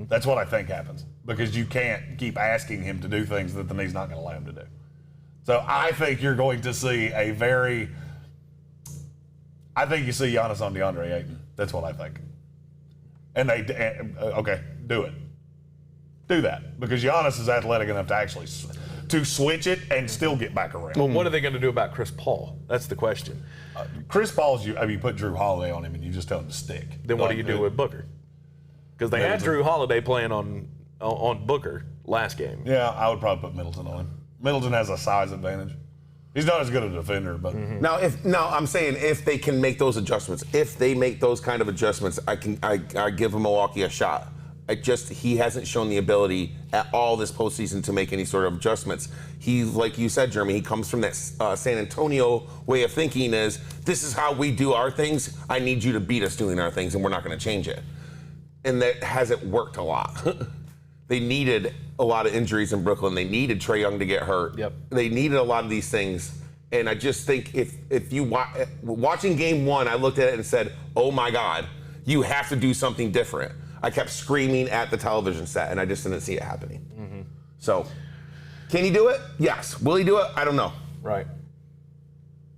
That's what I think happens, because you can't keep asking him to do things that he's not going to allow him to do. So I think you're going to see I think you see Giannis on DeAndre Ayton. That's what I think. And okay, do it. Do that, because Giannis is athletic enough to actually to switch it and still get back around. Well, what are they going to do about Chris Paul? That's the question. Chris Paul's, you put Drew Holiday on him and you just tell him to stick. Then what do you do with Booker? Because they had Drew Holiday playing on Booker last game. Yeah, I would probably put Middleton on him. Middleton has a size advantage. He's not as good a defender, but Now, I'm saying if they can make those adjustments, if they make those kind of adjustments, I give Milwaukee a shot. He hasn't shown the ability at all this postseason to make any sort of adjustments. He, like you said, Jeremy, he comes from that San Antonio way of thinking is, this is how we do our things. I need you to beat us doing our things, and we're not going to change it. And that hasn't worked a lot. They needed a lot of injuries in Brooklyn. They needed Trae Young to get hurt. Yep. They needed a lot of these things. And I just think if you watching game one, I looked at it and said, oh my God, you have to do something different. I kept screaming at the television set, and I just didn't see it happening. Mm-hmm. So, can he do it? Yes. Will he do it? I don't know. Right.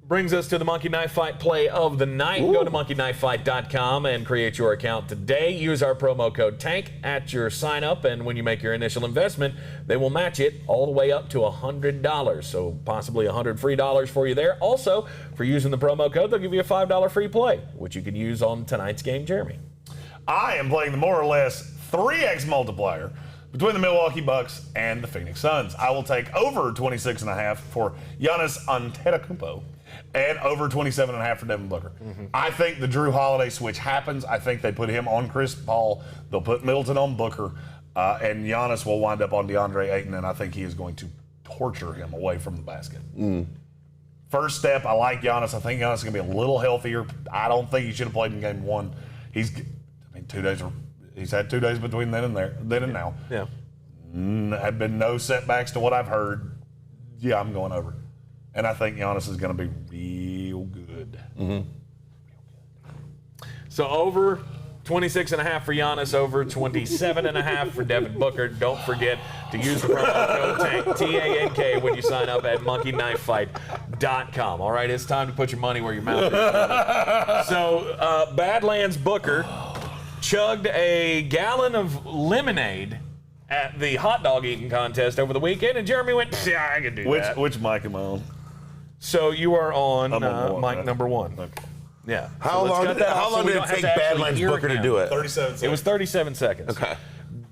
Brings us to the Monkey Knife Fight play of the night. Ooh. Go to monkeyknifefight.com and create your account today. Use our promo code TANK at your sign up, and when you make your initial investment, they will match it all the way up to $100. So possibly $100 free for you there. Also, for using the promo code, they'll give you a $5 free play, which you can use on tonight's game, Jeremy. I am playing the more or less 3x multiplier between the Milwaukee Bucks and the Phoenix Suns. I will take over 26.5 for Giannis Antetokounmpo and over 27.5 for Devin Booker. Mm-hmm. I think the Drew Holiday switch happens. I think they put him on Chris Paul. They'll put Middleton on Booker, and Giannis will wind up on DeAndre Ayton, and I think he is going to torture him away from the basket. First step, I like Giannis. I think Giannis is going to be a little healthier. I don't think he should have played in game one. He's had 2 days between then and now. Yeah. Had been no setbacks to what I've heard. Yeah, I'm going over. And I think Giannis is going to be real good. Mm-hmm. So over 26.5 for Giannis, over 27.5 for Devin Booker. Don't forget to use the promo code TANK, T-A-N-K, when you sign up at monkeyknifefight.com. All right, it's time to put your money where your mouth is. So Badlands Booker chugged a gallon of lemonade at the hot dog eating contest over the weekend, and Jeremy went, yeah, I can do that. Which mic am I on? So you are on one, mic right? number one. Okay. Yeah. How long did it take Badlands Booker to do it? 37 seconds. It was 37 seconds. Okay.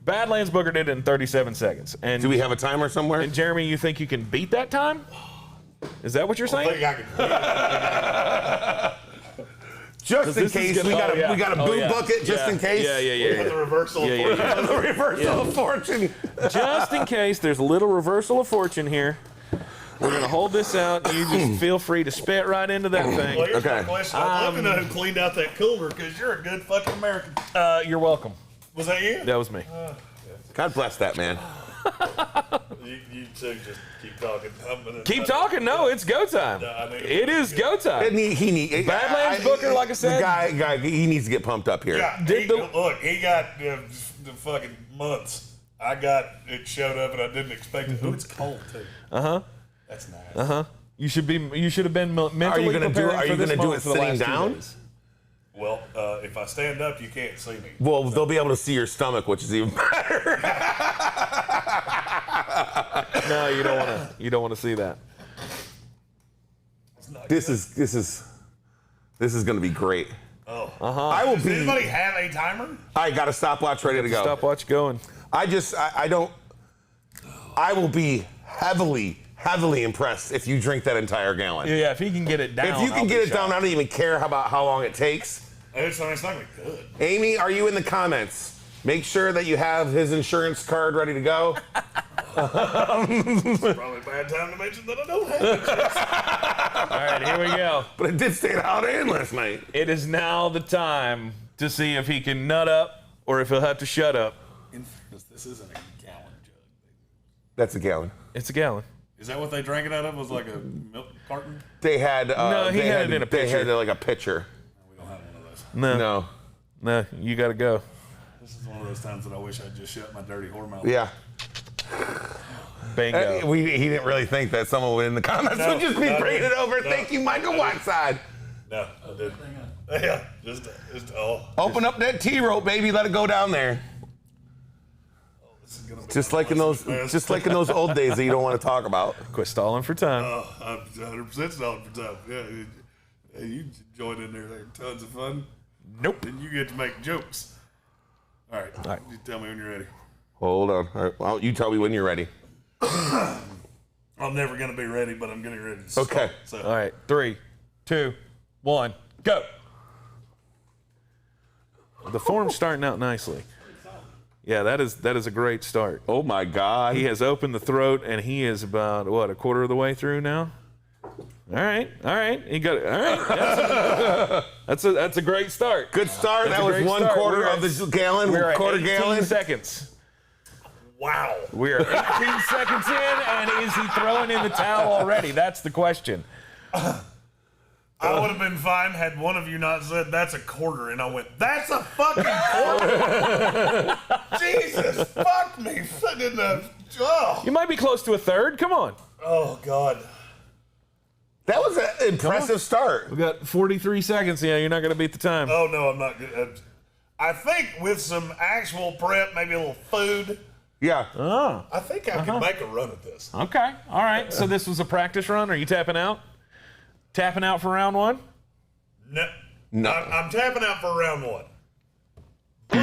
Badlands Booker did it in 37 seconds. And Do we have a timer somewhere? And Jeremy, you think you can beat that time? Is that what you're saying? I think I can. Just in case, we got a boom bucket just in case. Yeah. The reversal of fortune. The reversal of fortune. Just in case, there's a little reversal of fortune here. We're going to hold this out. You just feel free to spit right into that thing. Well, here's Okay. my question. I'd love to know who cleaned out that cooler because you're a good fucking American. You're welcome. Was that you? That was me. God bless that man. You two just keep talking. Keep talking. No, it's go time. It is go time. Badlands Booker, like I said. The guy, he needs to get pumped up here. Yeah, look, he got the fucking months. I got it showed up and I didn't expect it. Ooh, it's cold too. That's nice. You should have been mentally prepared for this Are you going to do it for the sitting last 2 down? days. Well, if I stand up, you can't see me. Well, they'll be able to see your stomach, which is even better. No, you don't want to see that. This is going to be great. Oh. I will Does be. anybody have a timer? I got a stopwatch ready to go. Stopwatch going. I will be heavily impressed if you drink that entire gallon. Yeah, if he can get it down. If you can get it down, I don't even care about how long it takes. It's not going to be good. Amy, are you in the comments? Make sure that you have his insurance card ready to go. It's probably a bad time to mention that I don't have it. All right, here we go. But it did stay out in last night. It is now the time to see if he can nut up or if he'll have to shut up. This isn't a gallon jug. That's a gallon. It's a gallon. Is that what they drank it out of? Was like a milk carton? They had. No, he had it in a pitcher. They had like a pitcher. We don't have one of those. No, you got to go. This is one of those times that I wish I'd just shut my dirty whore mouth. Yeah. Bingo. He didn't really think that someone in the comments would just be bringing it over. Thank you, Michael Whiteside. No, I didn't. Yeah, just Open up that T-rope, baby. Let it go down there. Just like in those old days that you don't want to talk about. Quit stalling for time. I'm 100% stalling for time. Yeah, you join in there. They're tons of fun. Nope. And you get to make jokes. All right. You tell me when you're ready. Hold on. All right. Well, you tell me when you're ready. I'm never going to be ready, but I'm getting ready to Okay. start, so. All right. 3, 2, 1, go. The form's starting out nicely. Yeah, that is a great start. Oh my God. He has opened the throat, and he is about a quarter of the way through now. All right. He got it. All right. That's a great start. Good start. That's that was one quarter of the gallon. We're quarter at 18 gallon. seconds. Wow. We are 18 seconds in, and is he throwing in the towel already? That's the question. I would have been fine had one of you not said that's a quarter, and I went, that's a fucking quarter. Jesus, fuck me. You might be close to a third. Come on. Oh God. That was an impressive start. We got 43 seconds. Yeah, you're not going to beat the time. Oh no, I'm not good. I think with some actual prep, maybe a little food, Yeah. Oh. I think I can make a run at this. Okay. All right. So this was a practice run. Are you tapping out? Tapping out for round one? No. I'm tapping out for round one. But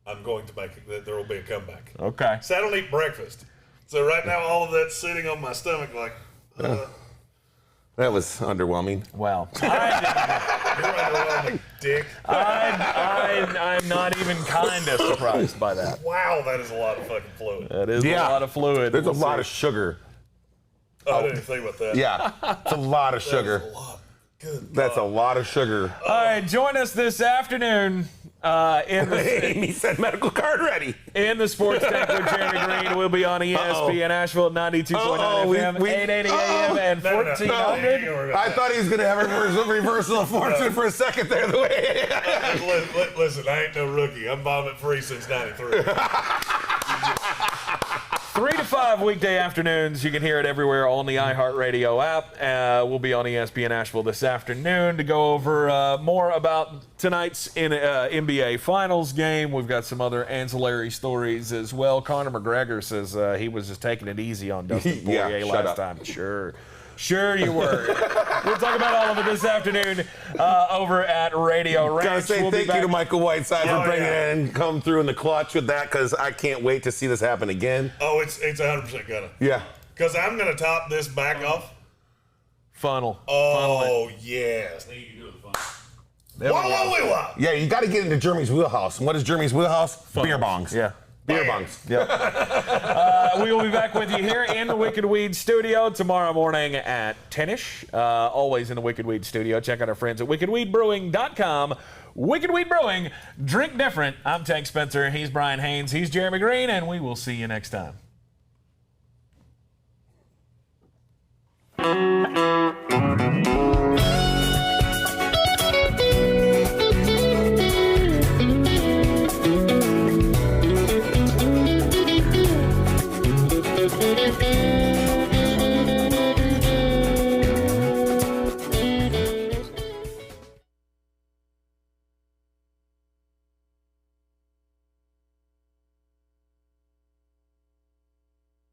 I'm going to make it. There will be a comeback. Okay. So I don't eat breakfast. So right now, all of that's sitting on my stomach like. That was underwhelming. Wow. You're underwhelming, dick. I'm not even kind of surprised by that. Wow, that is a lot of fucking fluid. That is a lot of fluid. There's a lot of sugar. Oh, I didn't even think about that. Yeah. It's a lot of sugar. That's a lot. Good That's a God. lot of sugar. All right, join us this afternoon in the Amy said medical card ready. in the Sports Tank with Jeremy Greene. We'll be on ESPN Asheville 92.9 FM, 880 AM, and 1400. I thought he was going to have a reversal of fortune for a second there. The way. Listen, I ain't no rookie. I'm vomit-free since 93. 3 to 5 weekday afternoons. You can hear it everywhere on the iHeartRadio app. We'll be on ESPN Asheville this afternoon to go over more about tonight's NBA Finals game. We've got some other ancillary stories as well. Conor McGregor says he was just taking it easy on Dustin Poirier last time. Sure you were. We'll talk about all of it this afternoon over at Radio Ranch. Gotta say thank you to Michael Whiteside for bringing it and come through in the clutch with that, because I can't wait to see this happen again. Oh, it's 100% gonna. Yeah. Because I'm gonna top this back off. Funnel. Oh, yes. Whoa. Yeah, you got to get into Jeremy's wheelhouse. And what is Jeremy's wheelhouse? Beer bongs. Yeah. Beer bongs. Yeah. We will be back with you here in the Wicked Weed studio tomorrow morning at 10-ish. Always in the Wicked Weed studio. Check out our friends at wickedweedbrewing.com. Wicked Weed Brewing. Drink different. I'm Tank Spencer. He's Brian Haynes. He's Jeremy Greene. And we will see you next time. Thank you.